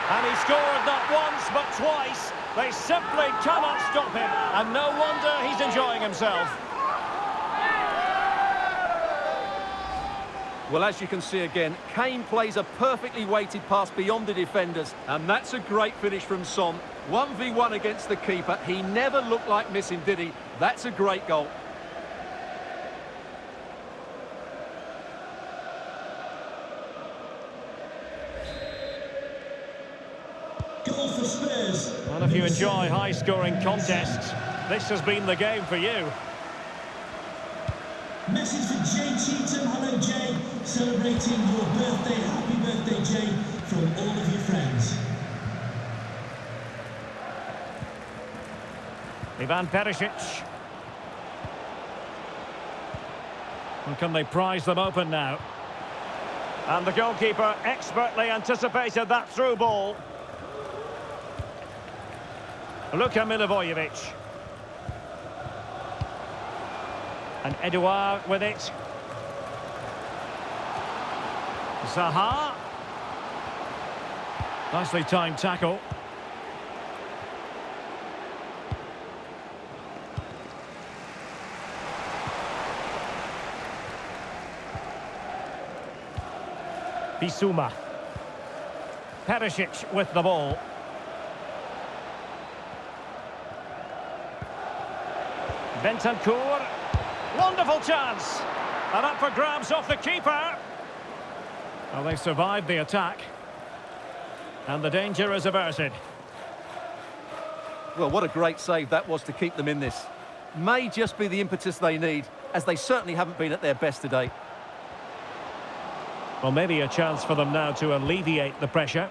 And he scored not once but twice. They simply cannot stop him. And no wonder he's enjoying himself. Well, as you can see again, Kane plays a perfectly weighted pass beyond the defenders, and that's a great finish from Son. 1v1 against the keeper. He never looked like missing, did he? That's a great goal. Goal for Spurs. Well, if you enjoy high-scoring contests, this has been the game for you. Message for Jay Cheatham. Hello, Jay. Celebrating your birthday. Happy birthday, Jay, from all of your friends. Ivan Perisic. And can they prize them open now? And the goalkeeper expertly anticipated that through ball. Luka Milivojevic. And Edouard with it. Zaha. Nicely timed tackle. Bissouma. Perisic with the ball. Bentancur. Wonderful chance. And up for grabs off the keeper. Well, they survived the attack. And the danger is averted. Well, what a great save that was to keep them in this. May just be the impetus they need, as they certainly haven't been at their best today. Well, maybe a chance for them now to alleviate the pressure.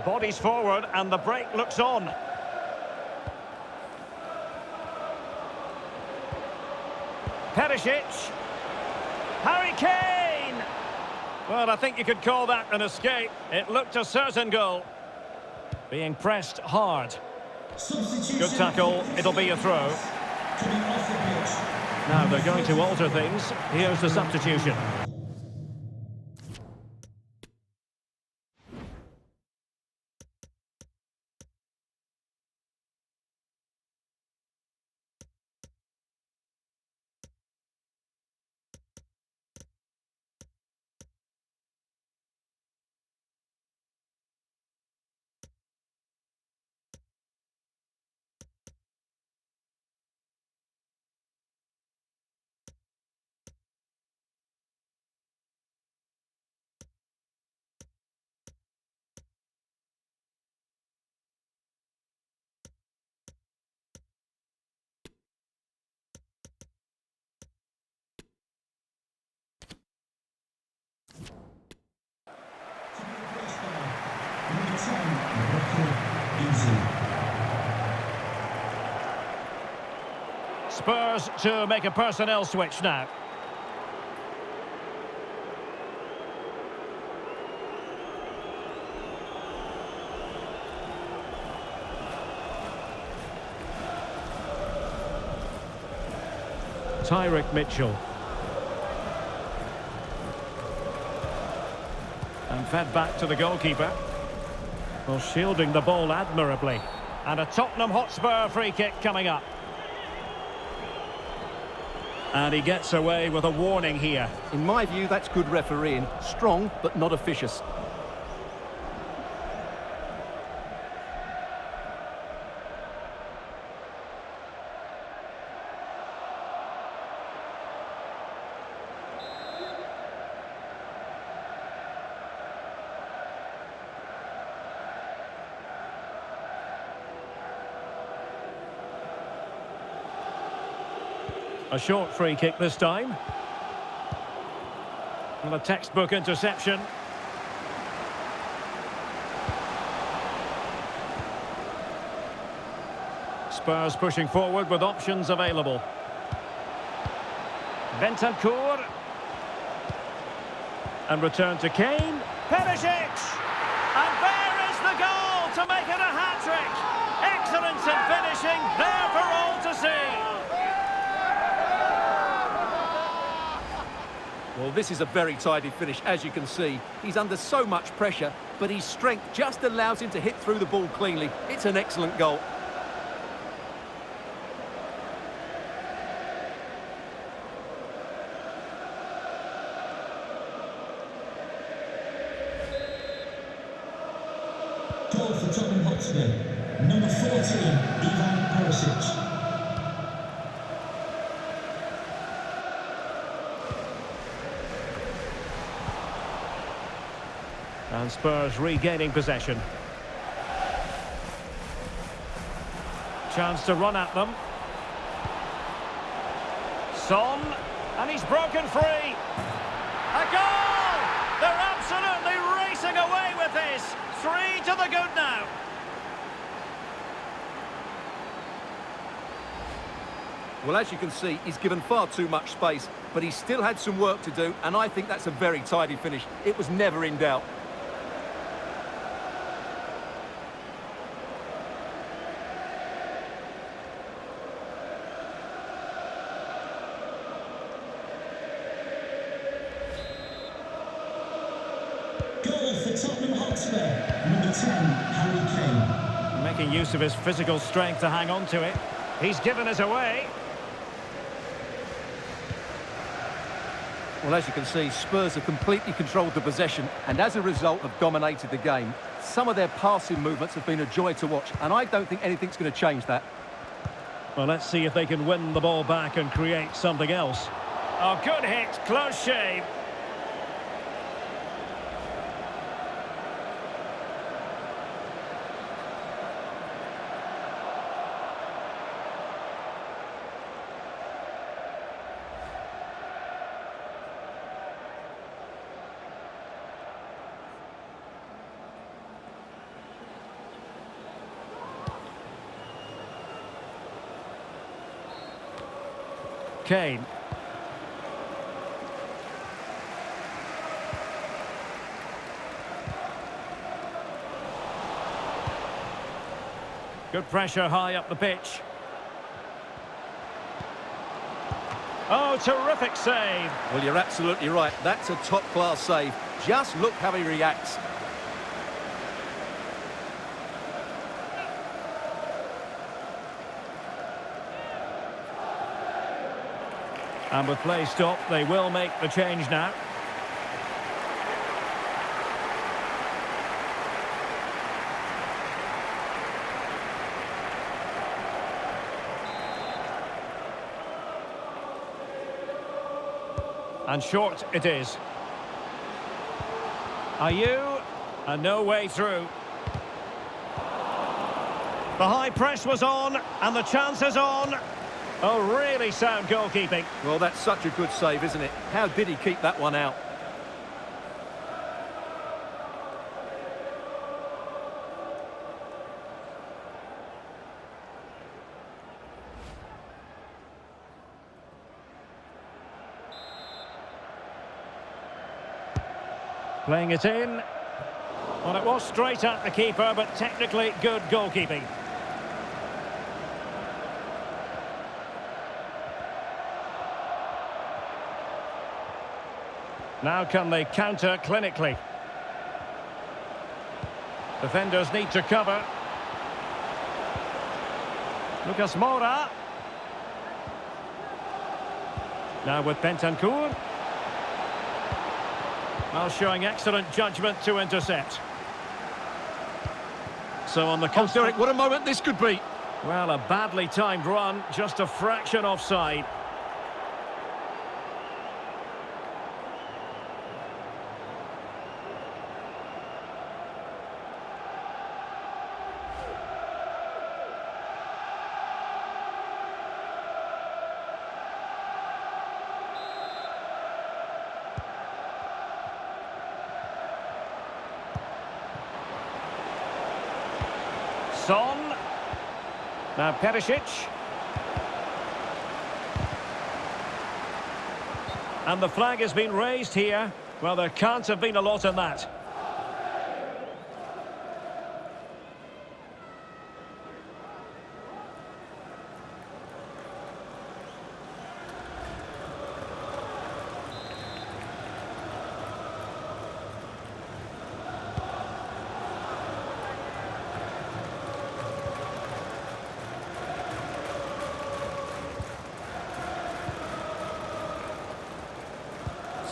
Bodies forward and the break looks on. Perisic. Harry Kane! Well, I think you could call that an escape. It looked a certain goal. Being pressed hard. Good tackle. It'll be a throw. Now they're going to alter things. Here's the substitution. Spurs to make a personnel switch now. Tyrick Mitchell. And fed back to the goalkeeper. Well, shielding the ball admirably. And a Tottenham Hotspur free kick coming up. And he gets away with a warning here. In my view, that's good refereeing. Strong, but not officious. A short free kick this time. And a textbook interception. Spurs pushing forward with options available. Bentancur. And return to Kane. Perisic! And there is the goal to make it a hat-trick. Excellence in finishing, there for all to see. Well, this is a very tidy finish, as you can see. He's under so much pressure, but his strength just allows him to hit through the ball cleanly. It's an excellent goal. Goal for Tottenham Hotspur, number 14, Ivan Perisic. And Spurs regaining possession. Chance to run at them. Son, and he's broken free. A goal! They're absolutely racing away with this. 3 to the good now. Well, as you can see, he's given far too much space, but he still had some work to do, and I think that's a very tidy finish. It was never in doubt. Goal for Tottenham Hotspur, number 10, Harry Kane. Making use of his physical strength to hang on to it. He's given us away. Well, as you can see, Spurs have completely controlled the possession and as a result have dominated the game. Some of their passing movements have been a joy to watch, and I don't think anything's going to change that. Well, let's see if they can win the ball back and create something else. Oh, good hit, close shave. Kane. Good pressure high up the pitch. Oh, terrific save. Well, you're absolutely right. That's a top-class save. Just look how he reacts. And with play stopped, they will make the change now. And short it is. Ayew, and no way through. The high press was on, and the chance is on. Oh, really sound goalkeeping. Well, that's such a good save, isn't it? How did he keep that one out? Playing it in. Well, it was straight at the keeper, but technically good goalkeeping. Now can they counter clinically? Defenders need to cover. Lucas Moura. Now with Bentancur. Well, showing excellent judgment to intercept. So on the counter... Derek, what a moment this could be. Well, a badly timed run, just a fraction offside. Son. Now Perisic. And the flag has been raised here. Well, there can't have been a lot in that.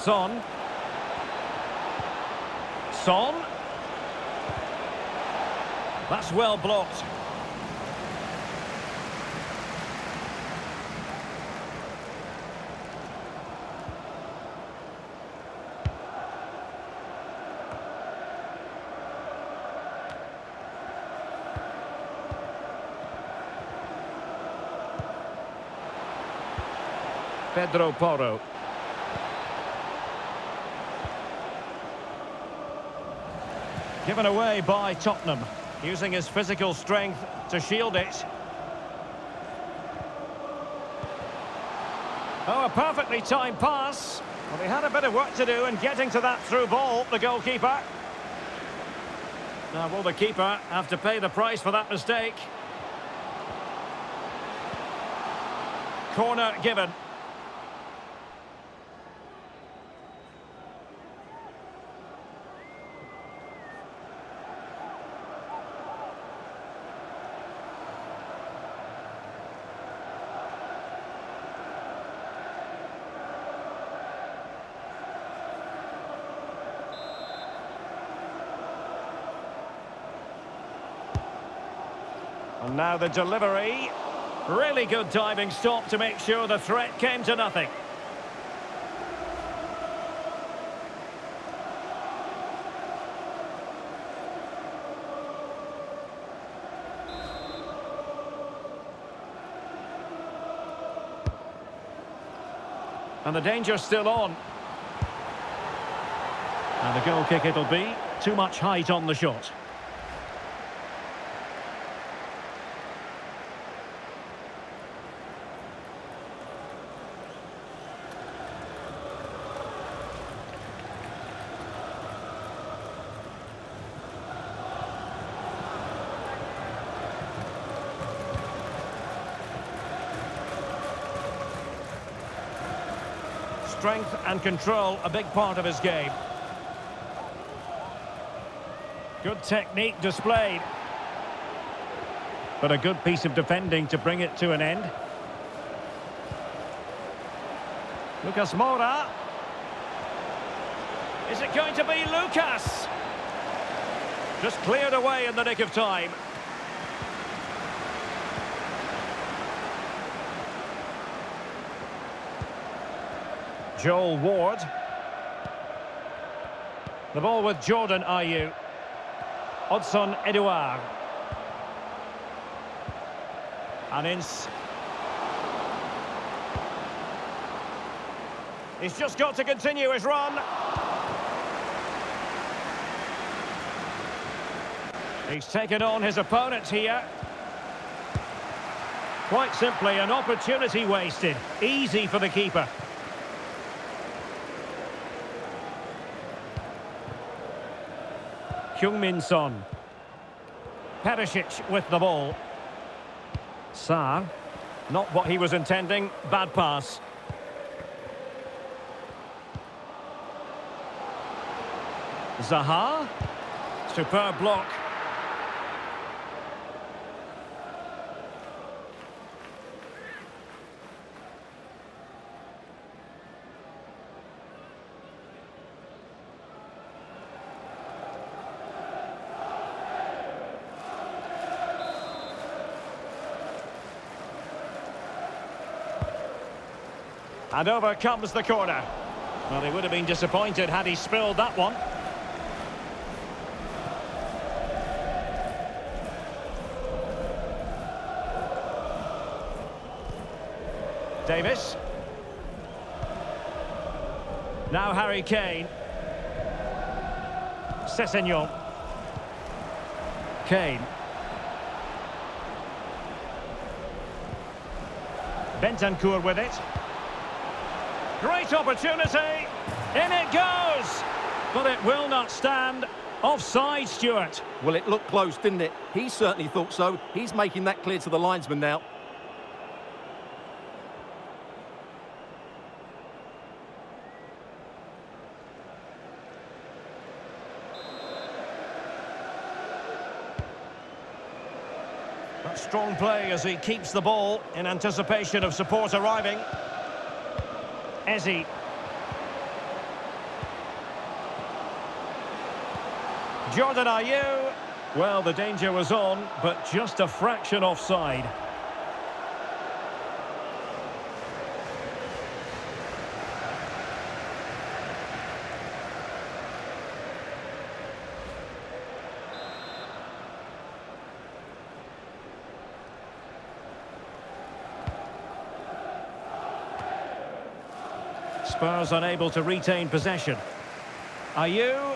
Son. Son. That's well blocked. Pedro Porro. Given away by Tottenham, using his physical strength to shield it. Oh, a perfectly timed pass. Well, he had a bit of work to do in getting to that through ball, the goalkeeper. Now, will the keeper have to pay the price for that mistake? Corner given. And now the delivery. Really good diving stop to make sure the threat came to nothing. And the danger's still on. And the goal kick it'll be. Too much height on the shot. Strength and control, a big part of his game. Good technique displayed. But a good piece of defending to bring it to an end. Lucas Moura. Is it going to be Lucas? Just cleared away in the nick of time. Joel Ward. The ball with Jordan Ayew. Odson Edouard. Anins. He's just got to continue his run. He's taken on his opponent here. Quite simply, an opportunity wasted. Easy for the keeper. Heung-min Son. Perisic with the ball. Sarr. Not what he was intending. Bad pass. Zaha. Superb block. And over comes the corner. Well, he would have been disappointed had he spilled that one. Davies. Now Harry Kane. Sessegnon. Kane. Bentancur with it. Great opportunity. In it goes. But it will not stand. Offside, Stuart. Well, it looked close, didn't it? He certainly thought so. He's making that clear to the linesman now. Strong play as he keeps the ball in anticipation of support arriving. Eze. Jordan Ayew. Well, the danger was on, but just a fraction offside. Spurs unable to retain possession. Ayew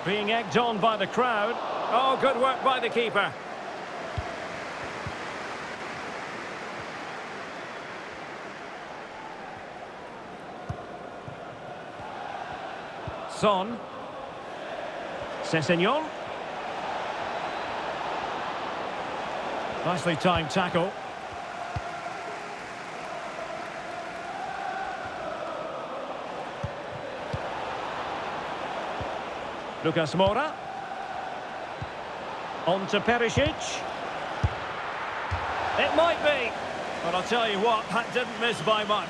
being egged on by the crowd. Oh, good work by the keeper. Son. Sessegnon. Nicely timed tackle. Lucas Moura. On to Perisic. It might be. But I'll tell you what, that didn't miss by much.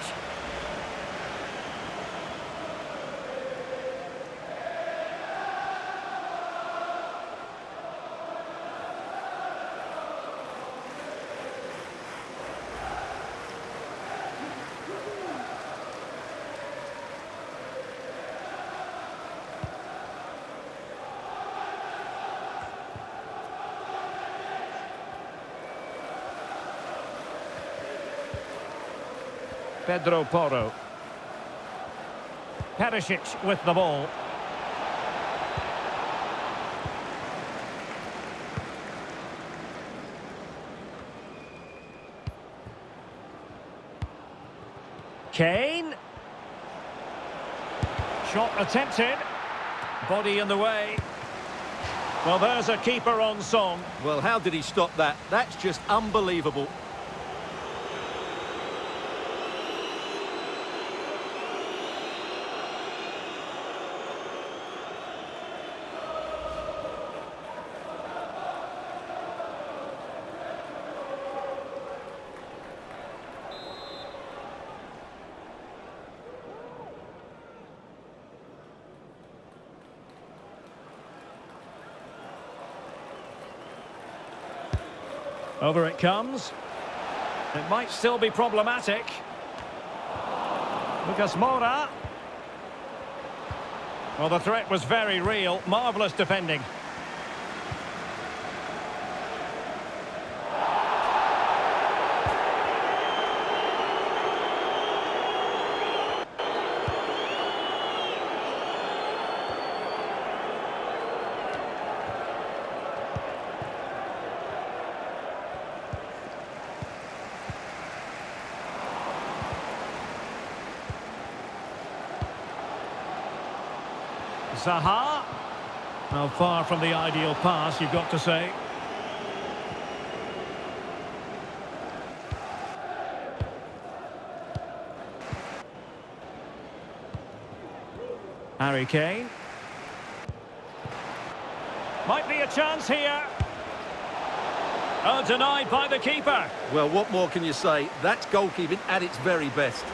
Pedro Porro. Perisic with the ball. Kane. Shot attempted. Body in the way. Well, there's a keeper on song. Well, how did he stop that? That's just unbelievable. Over it comes. It might still be problematic. Lucas Moura. Well, the threat was very real. Marvellous defending. Zaha. Well, far from the ideal pass, you've got to say. Harry Kane. Might be a chance here. Oh, denied by the keeper. Well, what more can you say? That's goalkeeping at its very best.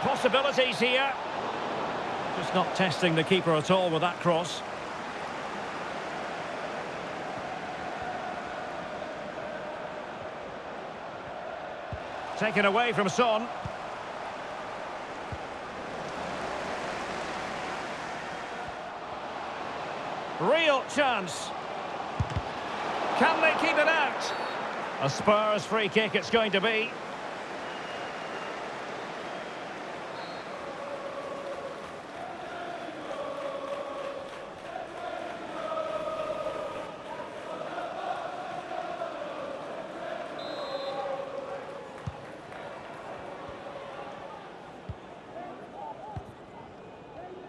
Possibilities here. Just not testing the keeper at all with that cross. Taken away from Son. Real chance. Can they keep it out? A Spurs free kick it's going to be.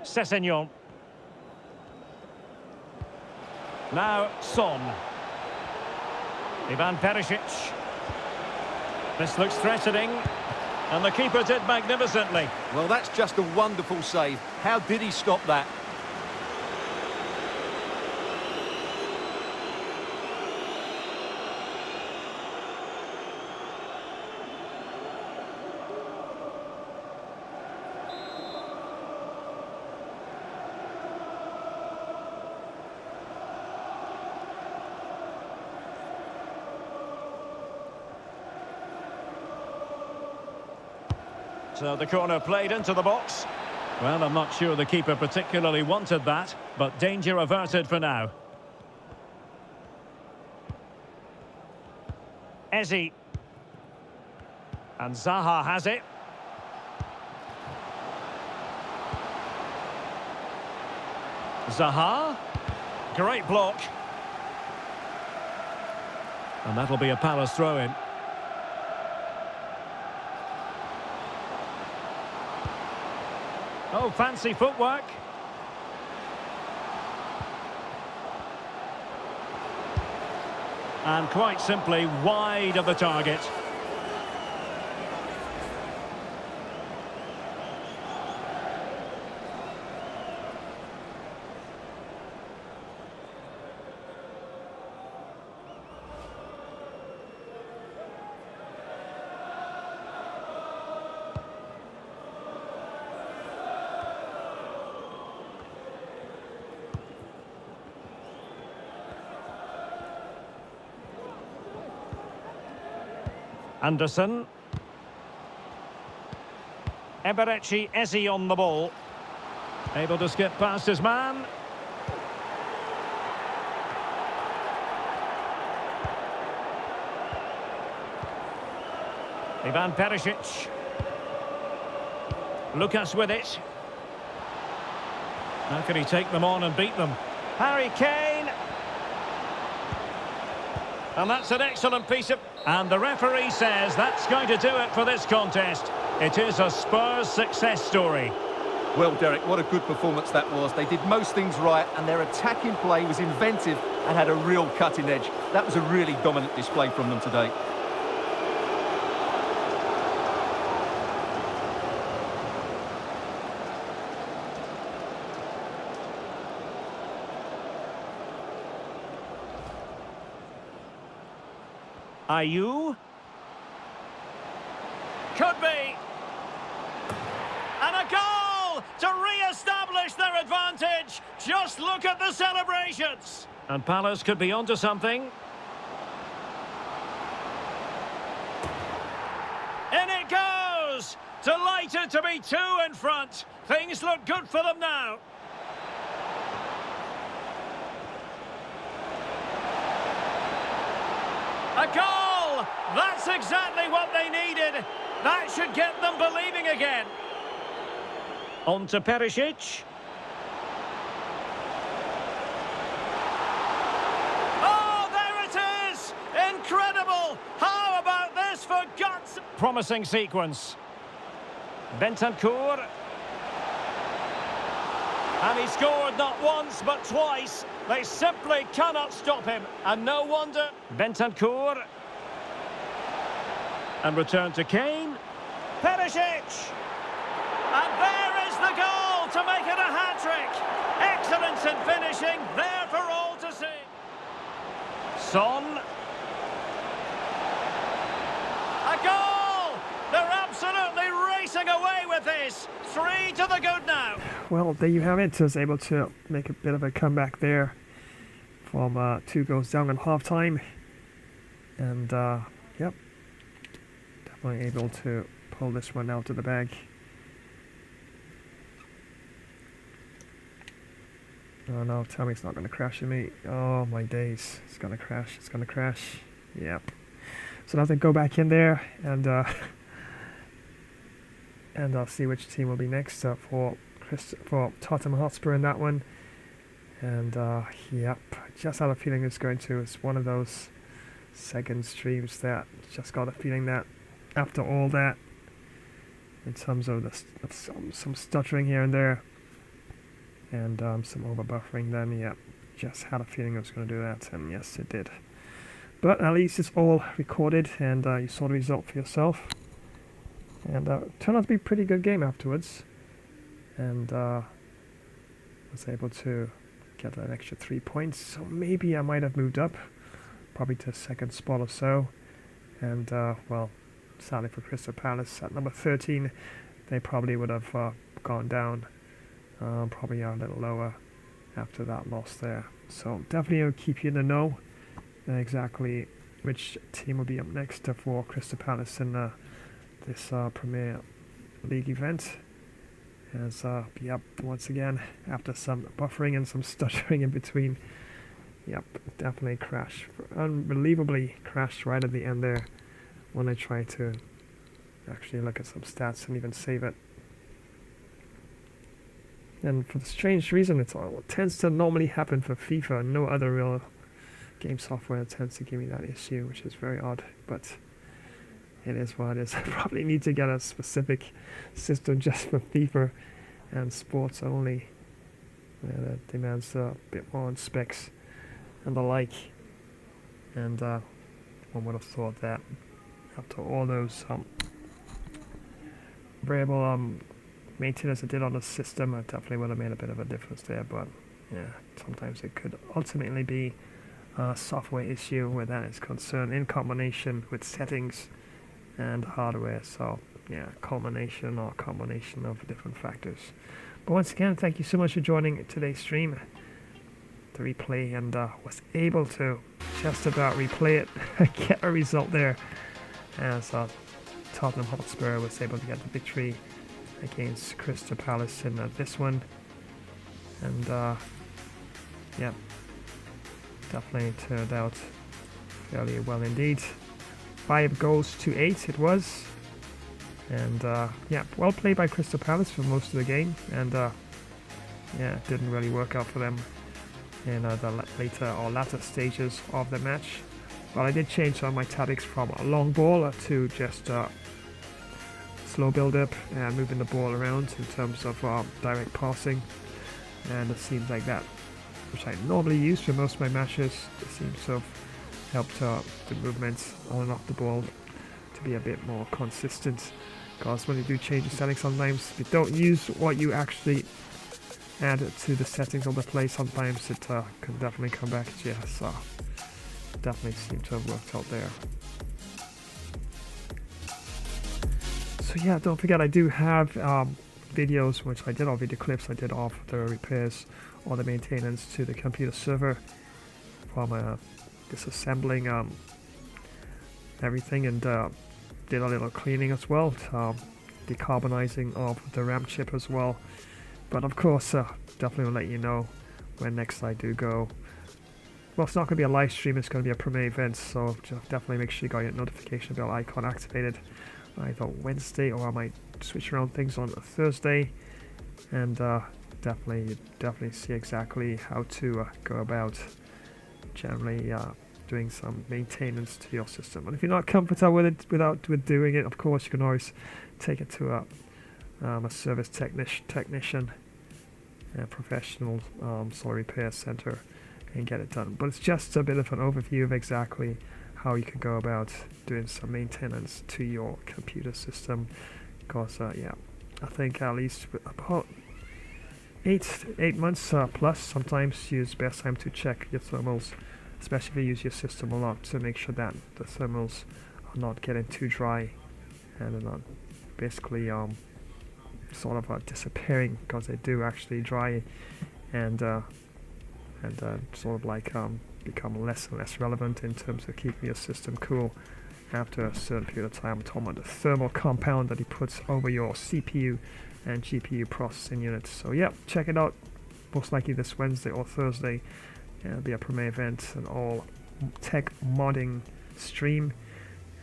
Sessegnon. Now Son. Ivan Perisic. This looks threatening. And the keeper did magnificently. Well, that's just a wonderful save. How did he stop that? So the corner played into the box. Well, I'm not sure the keeper particularly wanted that, but danger averted for now. Ayew. And Zaha has it. Zaha. Great block. And that'll be a Palace throw-in. Oh, fancy footwork. And quite simply wide of the target. Anderson. Eberechi Eze on the ball. Able to skip past his man. Ivan Perisic. Lucas with it. How can he take them on and beat them? Harry Kane. And that's an excellent piece of... And the referee says that's going to do it for this contest. It is a Spurs success story. Well, Derek, what a good performance that was. They did most things right, and their attacking play was inventive and had a real cutting edge. That was a really dominant display from them today. Ayew. Could be. And a goal to re-establish their advantage. Just look at the celebrations. And Palace could be onto something. In it goes. Delighted to be two in front. Things look good for them now. goal! That's exactly what they needed. That should get them believing again. On to Perisic. Oh, there it is! Incredible! How about this for guts? Promising sequence. Bentancur. And he scored not once but twice. They simply cannot stop him. And no wonder. Bentancur. And return to Kane. Perisic. And there is the goal to make it a hat-trick. Excellence in finishing, there for all to see. Son. A goal! They're absolutely racing away with this. 3 to the good now. Well, there you have it. I was able to make a bit of a comeback there from 2 goals down in half-time. And, yep, definitely able to pull this one out of the bag. Oh no, tell me it's not going to crash on me. Oh my days, it's going to crash, it's going to crash. Yep. So now I have to go back in there and I'll see which team will be next for Tottenham Hotspur in that one. And yep, I just had a feeling it's one of those second streams that just got a feeling that after all that, in terms of some stuttering here and there, and some over buffering, then yeah, just had a feeling it was going to do that, and yes, it did. But at least it's all recorded, and you saw the result for yourself. And it turned out to be a pretty good game afterwards, and was able to get an extra 3 points. So maybe I might have moved up, probably to second spot or so. And well, sadly for Crystal Palace at number 13, they probably would have gone down. Probably a little lower after that loss there. So definitely I'll keep you in the know exactly which team will be up next for Crystal Palace in this Premier League event. As yep, once again, after some buffering and some stuttering in between, yep, definitely crashed. Unbelievably crashed right at the end there when I tried to actually look at some stats and even save it. And for the strange reason, it tends to normally happen for FIFA. No other real game software tends to give me that issue, which is very odd, but it is what it is. I probably need to get a specific system just for FIFA and sports only. That demands a bit more on specs and the like. And one would have thought that after all those variable maintenance I did on the system, I definitely would have made a bit of a difference there. But yeah, sometimes it could ultimately be a software issue where that is concerned in combination with settings and hardware. So yeah, combination of different factors. But once again, thank you so much for joining today's stream, the replay, and was able to just about replay it, get a result there, as Tottenham Hotspur was able to get the victory against Crystal Palace in this one. And yeah, definitely turned out fairly well indeed. 5 goals to 8 it was. And yeah, well played by Crystal Palace for most of the game. And yeah, it didn't really work out for them in the latter stages of the match. But I did change some of my tactics from a long ball to just slow build up and moving the ball around in terms of direct passing. And it seems like that, which I normally use for most of my matches, it seems to have helped the movements on and off the ball to be a bit more consistent. Because when you do change the settings, sometimes if you don't use what you actually add to the settings of the play, sometimes it can definitely come back at you. So definitely seemed to have worked out there. So yeah, don't forget I do have videos, which I did, all video clips I did of the repairs or the maintenance to the computer server from disassembling everything, and did a little cleaning as well, decarbonizing of the RAM chip as well. But of course, definitely will let you know when next I do go well, it's not going to be a live stream, it's going to be a premiere event, so definitely make sure you got your notification bell icon activated either Wednesday, or I might switch around things on a Thursday, and definitely see exactly how to go about generally doing some maintenance to your system. And if you're not comfortable with it with doing it, of course you can always take it to a service technician, a professional solar repair center, and get it done. But it's just a bit of an overview of exactly how you can go about doing some maintenance to your computer system, because yeah, I think at least about 8 months plus sometimes is the best time to check your thermals, especially if you use your system a lot, to make sure that the thermals are not getting too dry and are not basically sort of disappearing, because they do actually dry and sort of like become less and less relevant in terms of keeping your system cool after a certain period of time. I'm talking about the thermal compound that he puts over your CPU and GPU processing units. So yeah, check it out, most likely this Wednesday or Thursday. It'll be a premiere event, an all tech modding stream,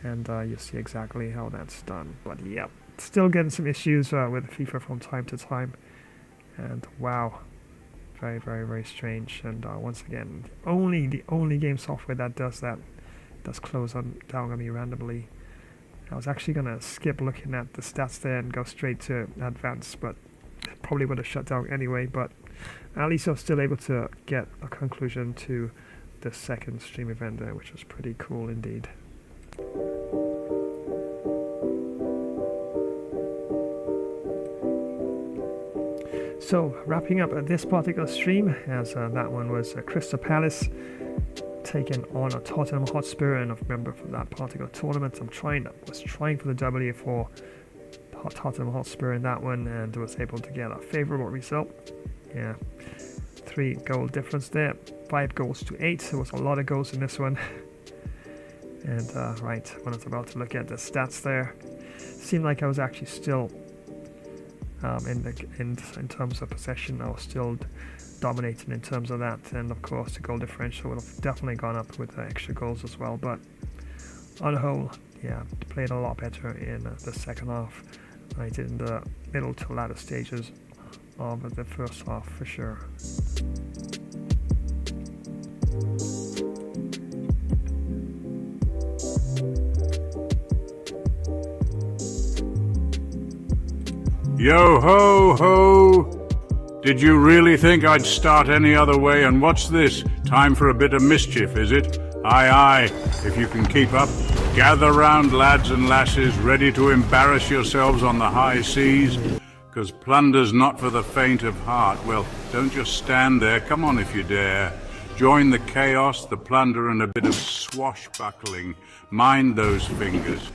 and you'll see exactly how that's done. But yeah, still getting some issues with FIFA from time to time, and wow, very strange. And once again, the only game software that does that does close down on me randomly. I was actually gonna skip looking at the stats there and go straight to advanced, but probably would have shut down anyway. But at least I was still able to get a conclusion to the second stream event there, which was pretty cool indeed. So wrapping up this particular stream, as that one was Crystal Palace taking on a Tottenham Hotspur, and I remember for that particular tournament was trying for the W for Tottenham Hotspur in that one, and was able to get a favourable result. Yeah, 3 goal difference there, 5 goals to 8. There was a lot of goals in this one. And right, when I was about to look at the stats there, seemed like I was actually still in terms of possession, I was still dominating in terms of that, and of course the goal differential would have definitely gone up with the extra goals as well. But on the whole, yeah, played a lot better in the second half than I did in the middle to latter stages of the first half for sure. Yo ho ho! Did you really think I'd start any other way? And what's this? Time for a bit of mischief, is it? Aye aye, if you can keep up. Gather round, lads and lasses, ready to embarrass yourselves on the high seas, 'cause plunder's not for the faint of heart. Well, don't just stand there, come on if you dare. Join the chaos, the plunder, and a bit of swashbuckling. Mind those fingers.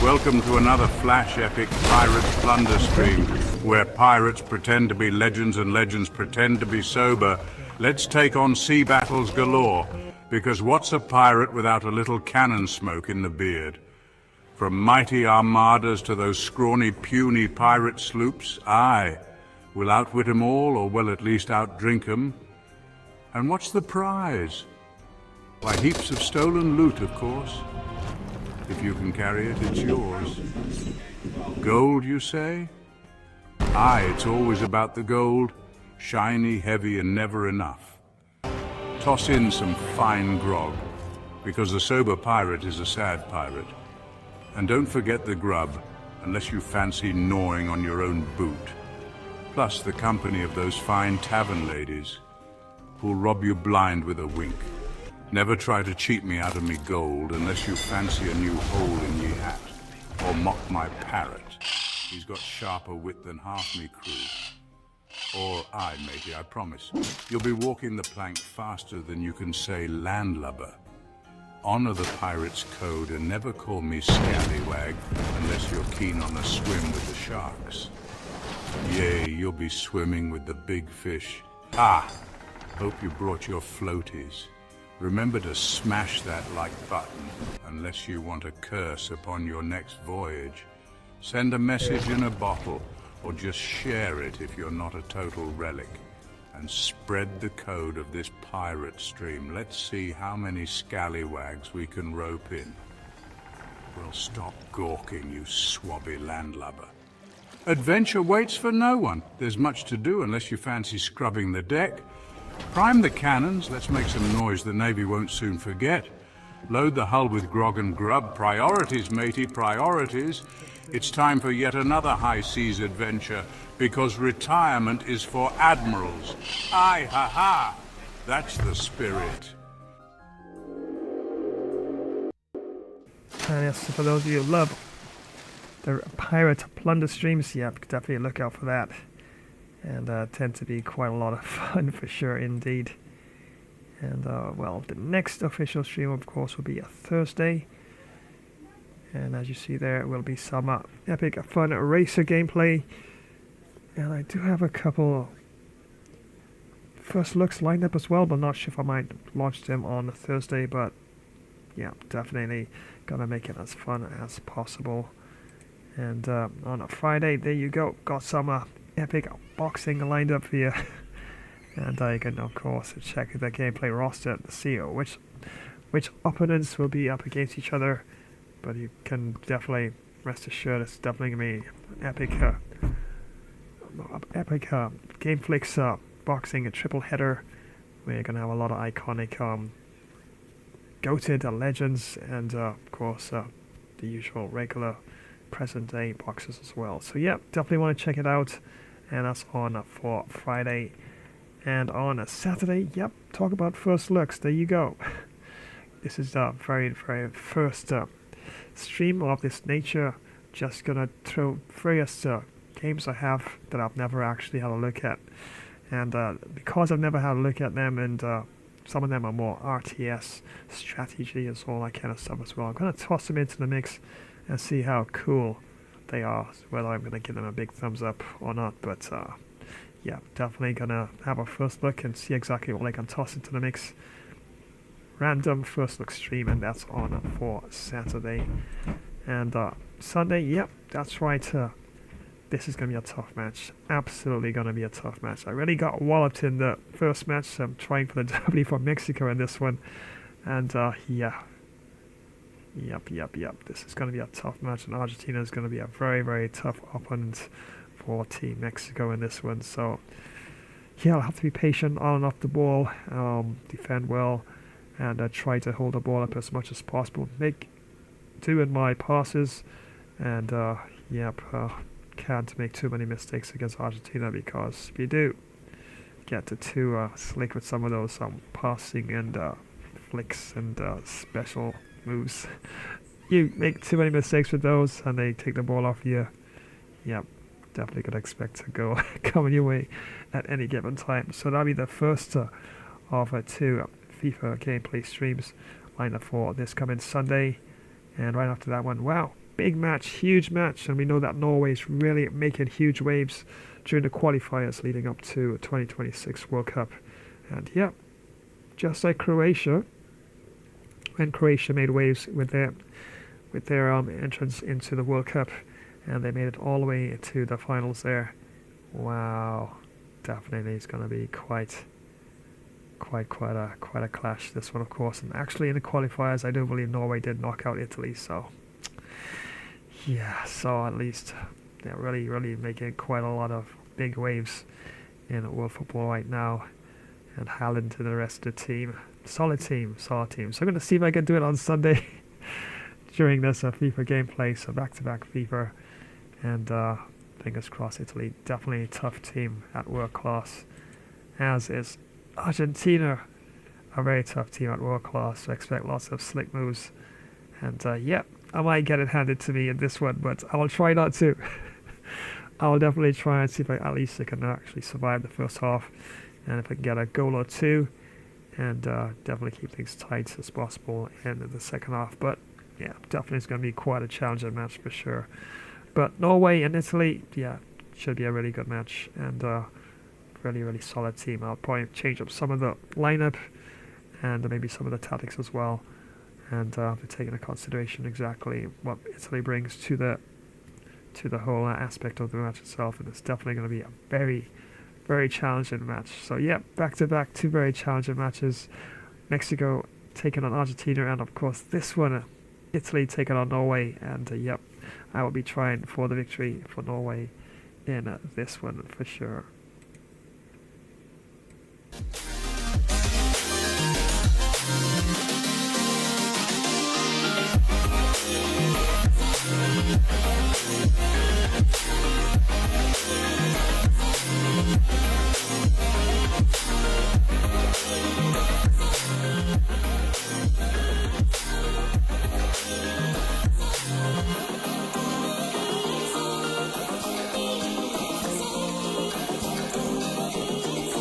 Welcome to another flash epic Pirates Plunder stream, where pirates pretend to be legends and legends pretend to be sober. Let's take on sea battles galore, because what's a pirate without a little cannon smoke in the beard? From mighty armadas to those scrawny, puny pirate sloops, aye, we'll outwit 'em all, or we'll at least outdrink 'em. And what's the prize? Why, heaps of stolen loot, of course. If you can carry it, it's yours. Gold, you say? Aye, it's always about the gold. Shiny, heavy, and never enough. Toss in some fine grog, because a sober pirate is a sad pirate. And don't forget the grub, unless you fancy gnawing on your own boot. Plus the company of those fine tavern ladies, who'll rob you blind with a wink. Never try to cheat me out of me gold, unless you fancy a new hole in ye hat, or mock my parrot. He's got sharper wit than half me crew. Or I, matey, I promise. You'll be walking the plank faster than you can say landlubber. Honor the pirate's code and never call me scallywag unless you're keen on a swim with the sharks. Yea, you'll be swimming with the big fish. Ah! Hope you brought your floaties. Remember to smash that like button, unless you want a curse upon your next voyage. Send a message in a bottle, or just share it if you're not a total relic. and spread the code of this pirate stream. Let's see how many scallywags we can rope in. Well, stop gawking, you swabby landlubber. Adventure waits for no one. There's much to do unless you fancy scrubbing the deck. Prime the cannons, let's make some noise the Navy won't soon forget. Load the hull with grog and grub. Priorities, matey, priorities. It's time for yet another high seas adventure, because retirement is for admirals. Aye, ha ha! That's the spirit. And yes, for those of you who love the pirate plunder streams, yeah, definitely look out for that. And tend to be quite a lot of fun for sure indeed. And well, the next official stream of course will be a Thursday. And as you see there will be some epic fun racer gameplay. And I do have a couple first looks lined up as well, but not sure if I might launch them on Thursday, but yeah, definitely gonna make it as fun as possible. And on a Friday, there you go, got some epic boxing lined up for you. And you can of course check the gameplay roster to see which opponents will be up against each other. But you can definitely rest assured it's definitely gonna be epic game flicks boxing a triple header. We're gonna have a lot of iconic goated legends and of course the usual regular present day boxes as well. So yeah, definitely want to check it out. And that's on for Friday. And on a Saturday, yep, talk about first looks. There you go. This is the very, very first stream of this nature. Just gonna throw various games I have that I've never actually had a look at. And because I've never had a look at them, and some of them are more RTS, strategy, and all that kind of stuff as well, I'm gonna toss them into the mix and see how cool they are, whether I'm gonna give them a big thumbs up or not. But yeah, definitely gonna have a first look and see exactly what I can toss into the mix. Random first look stream, and that's on for Saturday. And Sunday, yep, that's right. This is gonna be a tough match. Absolutely gonna be a tough match. I really got walloped in the first match, so I'm trying for the W for Mexico in this one. And yeah. Yep. This is gonna be a tough match, and Argentina is gonna be a very, very tough opponent for Team Mexico in this one. So yeah, I'll have to be patient on and off the ball, defend well, and try to hold the ball up as much as possible. Make do in my passes, and can't make too many mistakes against Argentina, because if you do get too slick with some of those passing and flicks and special moves, you make too many mistakes with those and they take the ball off you. Yep, definitely could expect to go coming your way at any given time. So that'll be the first of 2 FIFA gameplay streams lined up for this coming Sunday. And right after that one, wow, big match, huge match, and we know that Norway is really making huge waves during the qualifiers leading up to 2026 World Cup. And yeah, just like Croatia, when Croatia made waves with their entrance into the World Cup, and they made it all the way to the finals there. Wow, definitely it's going to be quite a clash, this one of course. And actually in the qualifiers, I do believe Norway did knock out Italy, so yeah, so at least they're really making quite a lot of big waves in world football right now. And Haaland to the rest of the team. Solid team. So I'm going to see if I can do it on Sunday during this FIFA gameplay. So back-to-back FIFA. And fingers crossed, Italy, definitely a tough team at world class. As is Argentina, a very tough team at world class. So expect lots of slick moves. And yeah, I might get it handed to me in this one, but I will try not to. I will definitely try and see if at least I can actually survive the first half. And if I can get a goal or two, and definitely keep things tight as possible in the second half. But yeah, definitely it's going to be quite a challenging match for sure. But Norway and Italy, yeah, should be a really good match, and really solid team. I'll probably change up some of the lineup and maybe some of the tactics as well, and have to take into consideration exactly what Italy brings to the whole aspect of the match itself. And it's definitely going to be a very very challenging match. So yeah, back-to-back, two very challenging matches. Mexico taking on Argentina, and of course this one, Italy taking on Norway. And yep, I will be trying for the victory for Norway in this one for sure.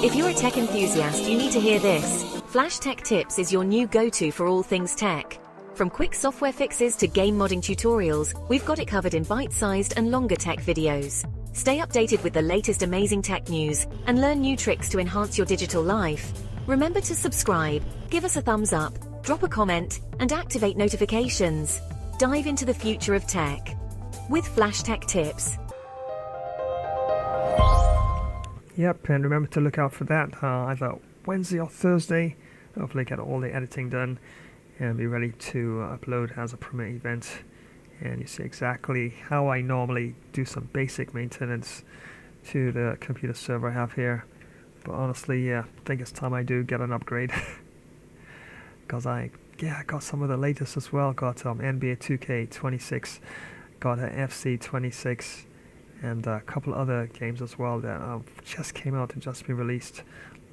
If you're a tech enthusiast, you need to hear this. Flash Tech Tips is your new go-to for all things tech. From quick software fixes to game modding tutorials, we've got it covered in bite-sized and longer tech videos. Stay updated with the latest amazing tech news and learn new tricks to enhance your digital life. Remember to subscribe, give us a thumbs up, drop a comment, and activate notifications. Dive into the future of tech with Flash Tech Tips. Yep, and remember to look out for that either Wednesday or Thursday. Hopefully get all the editing done and be ready to upload as a premiere event. And you see exactly how I normally do some basic maintenance to the computer server I have here. But honestly, yeah, I think it's time I do get an upgrade. Because I got some of the latest as well. Got NBA 2K26, got a FC 26, and a couple other games as well that just came out and just been released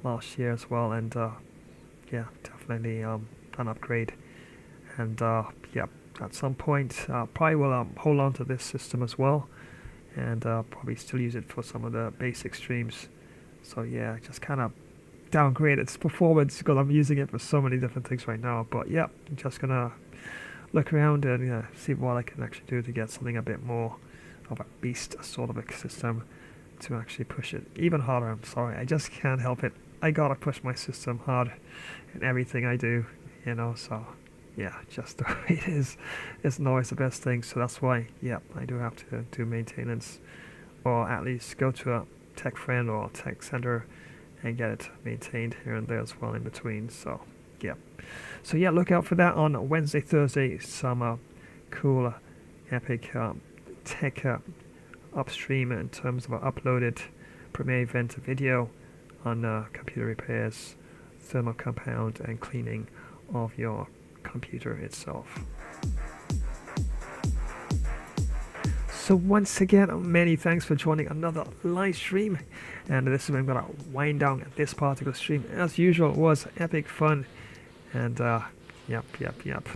last year as well. And yeah, definitely an upgrade. And yeah, at some point probably will hold on to this system as well, and probably still use it for some of the basic streams. So yeah, just kind of downgrade its performance because I'm using it for so many different things right now. But yeah, I'm just gonna look around and see what I can actually do to get something a bit more of a beast sort of a system to actually push it even harder. I'm sorry, I just can't help it. I gotta push my system hard in everything I do, so yeah, just the way it is. It's not always the best thing, so that's why, yeah, I do have to do maintenance, or at least go to a tech friend or tech center and get it maintained here and there as well in between. So yeah, look out for that on Wednesday, Thursday. Some cool, epic tech upstream in terms of an uploaded premiere event video on computer repairs, thermal compound, and cleaning of your computer itself. So once again, many thanks for joining another live stream, and this is when I'm gonna wind down this particular stream. As usual, it was epic fun, and yep,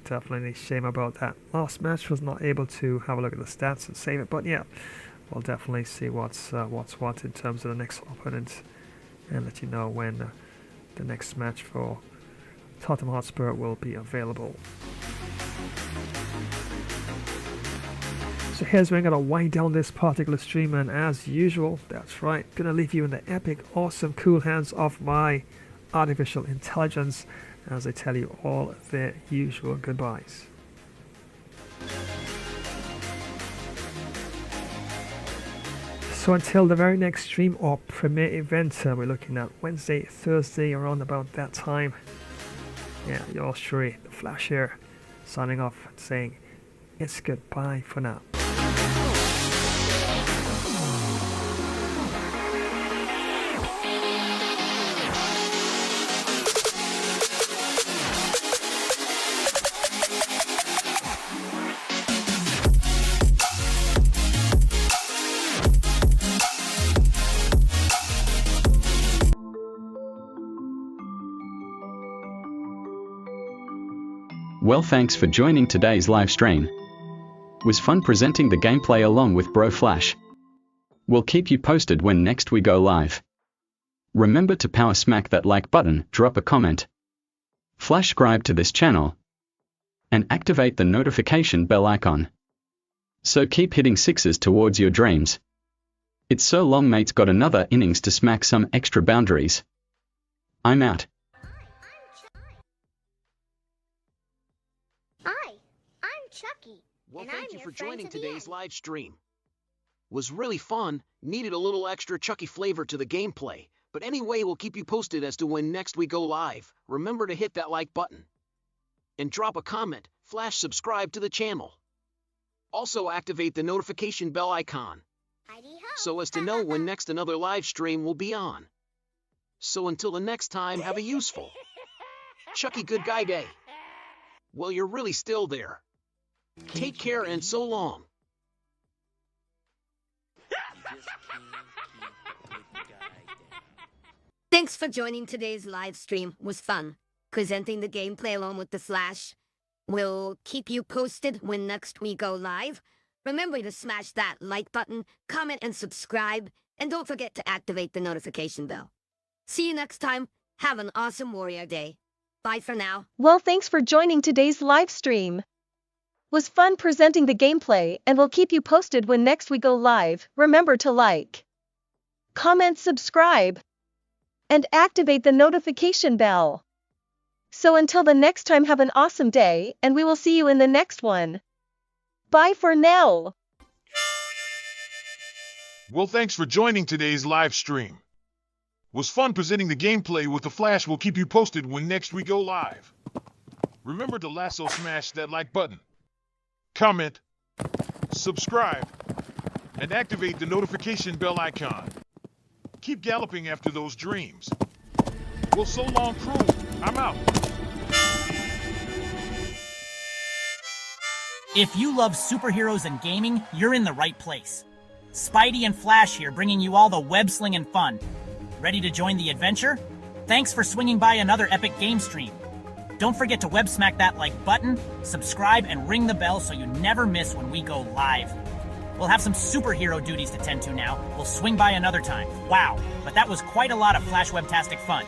definitely shame about that last match. Was not able to have a look at the stats and save it, but yeah, we'll definitely see what's what in terms of the next opponent, and let you know when the next match for Tottenham Hotspur will be available. So here's where I'm going to wind down this particular stream, and as usual, that's right, going to leave you in the epic, awesome, cool hands of my artificial intelligence as I tell you all their usual goodbyes. So until the very next stream or premiere event, we're looking at Wednesday, Thursday, around about that time. Yeah, yours truly, the Flash here, signing off and saying it's goodbye for now. Well, thanks for joining today's live stream. Was fun presenting the gameplay along with Bro Flash. We'll keep you posted when next we go live. Remember to power smack that like button, drop a comment, flash subscribe to this channel, and activate the notification bell icon. So keep hitting sixes towards your dreams. It's so long, mate's got another innings to smack some extra boundaries. I'm out. Hi, I'm Chucky. Well, and thank I'm you your for friend joining to the today's end. live stream. Was really fun, needed a little extra Chucky flavor to the gameplay, but anyway, we'll keep you posted as to when next we go live. Remember to hit that like button. And drop a comment, subscribe to the channel. Also activate the notification bell icon, so as to know when next another live stream will be on. So until the next time, have a useful Chucky good guy day. Well, you're really still there. Take care and so long. Thanks for joining today's live stream. It was fun presenting the gameplay along with the Flash. We'll keep you posted when next we go live. Remember to smash that like button, comment and subscribe, and don't forget to activate the notification bell. See you next time. Have an awesome Warrior Day. Bye for now. Well, thanks for joining today's live stream. Was fun presenting the gameplay, and we'll keep you posted when next we go live. Remember to like, comment, subscribe, and activate the notification bell. So until the next time, have an awesome day, and we will see you in the next one. Bye for now. Well, thanks for joining today's live stream. Was fun presenting the gameplay with the Flash. We'll keep you posted when next we go live. Remember to lasso smash that like button, comment, subscribe, and activate the notification bell icon. Keep galloping after those dreams. Well, so long, crew. I'm out. If you love superheroes and gaming, you're in the right place. Spidey and Flash here, bringing you all the web-slinging fun. Ready to join the adventure? Thanks for swinging by another epic game stream. Don't forget to web smack that like button, subscribe, and ring the bell so you never miss when we go live. We'll have some superhero duties to tend to now. We'll swing by another time. Wow, but that was quite a lot of Flash Webtastic fun.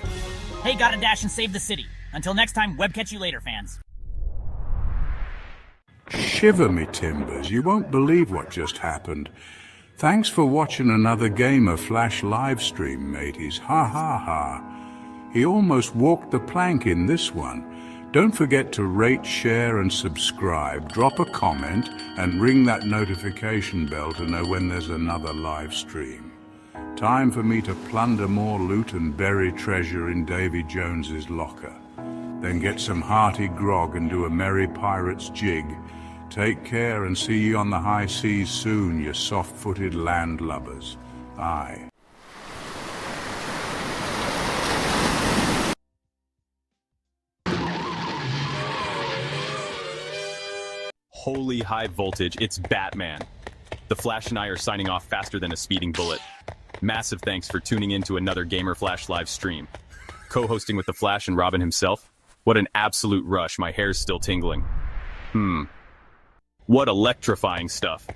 Hey, gotta dash and save the city. Until next time, web catch you later, fans. Shiver me timbers, you won't believe what just happened. Thanks for watching another game of Flash livestream, mateys. Ha ha ha. He almost walked the plank in this one. Don't forget to rate, share and subscribe, drop a comment and ring that notification bell to know when there's another live stream. Time for me to plunder more loot and bury treasure in Davy Jones's locker. Then get some hearty grog and do a merry pirate's jig. Take care and see ye on the high seas soon, you soft-footed landlubbers. Aye. Holy high voltage, it's Batman. The Flash and I are signing off faster than a speeding bullet. Massive thanks for tuning in to another Gamer Flash live stream. Co-hosting with the Flash and Robin himself? What an absolute rush, my hair's still tingling. What electrifying stuff.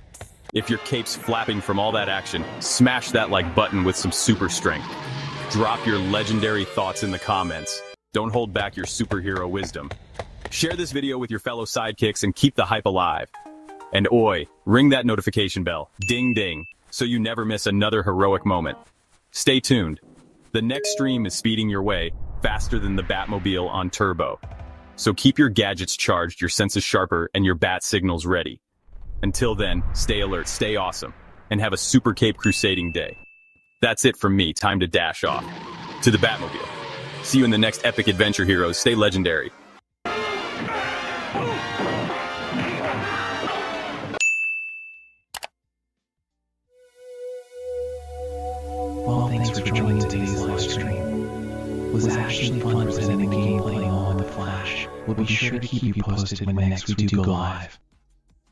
If your cape's flapping from all that action, smash that like button with some super strength. Drop your legendary thoughts in the comments. Don't hold back your superhero wisdom. Share this video with your fellow sidekicks and keep the hype alive. And oi, ring that notification bell, ding ding, so you never miss another heroic moment. Stay tuned. The next stream is speeding your way faster than the Batmobile on turbo. So keep your gadgets charged, your senses sharper, and your bat signals ready. Until then, stay alert, stay awesome, and have a super cape crusading day. That's it from me, time to dash off. To the Batmobile. See you in the next epic adventure, heroes. Stay legendary. Well, thanks for joining today's live stream. It was actually fun presenting the gameplay along with the Flash. We'll be sure to keep you posted when next we do go live.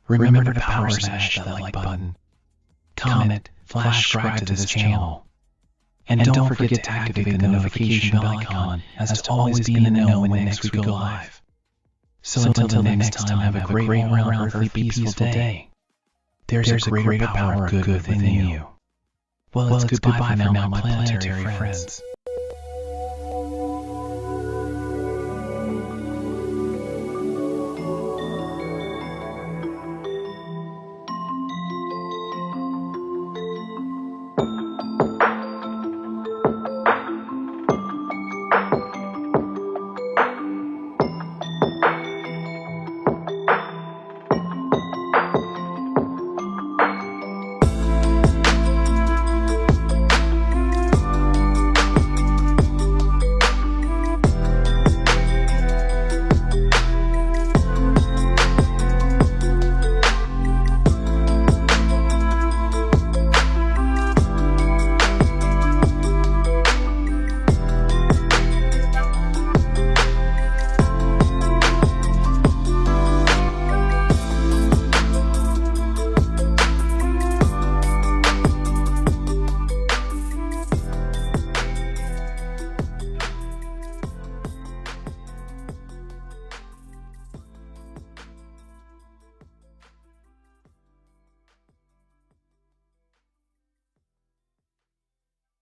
Remember to power smash that like button, comment, subscribe to this channel, and don't forget to activate the notification bell icon as to always be in the know when next we go live. So until the next time, have a great all-around earthly peaceful day. There's a greater power of good within you. Well, it's goodbye now, my planetary friends.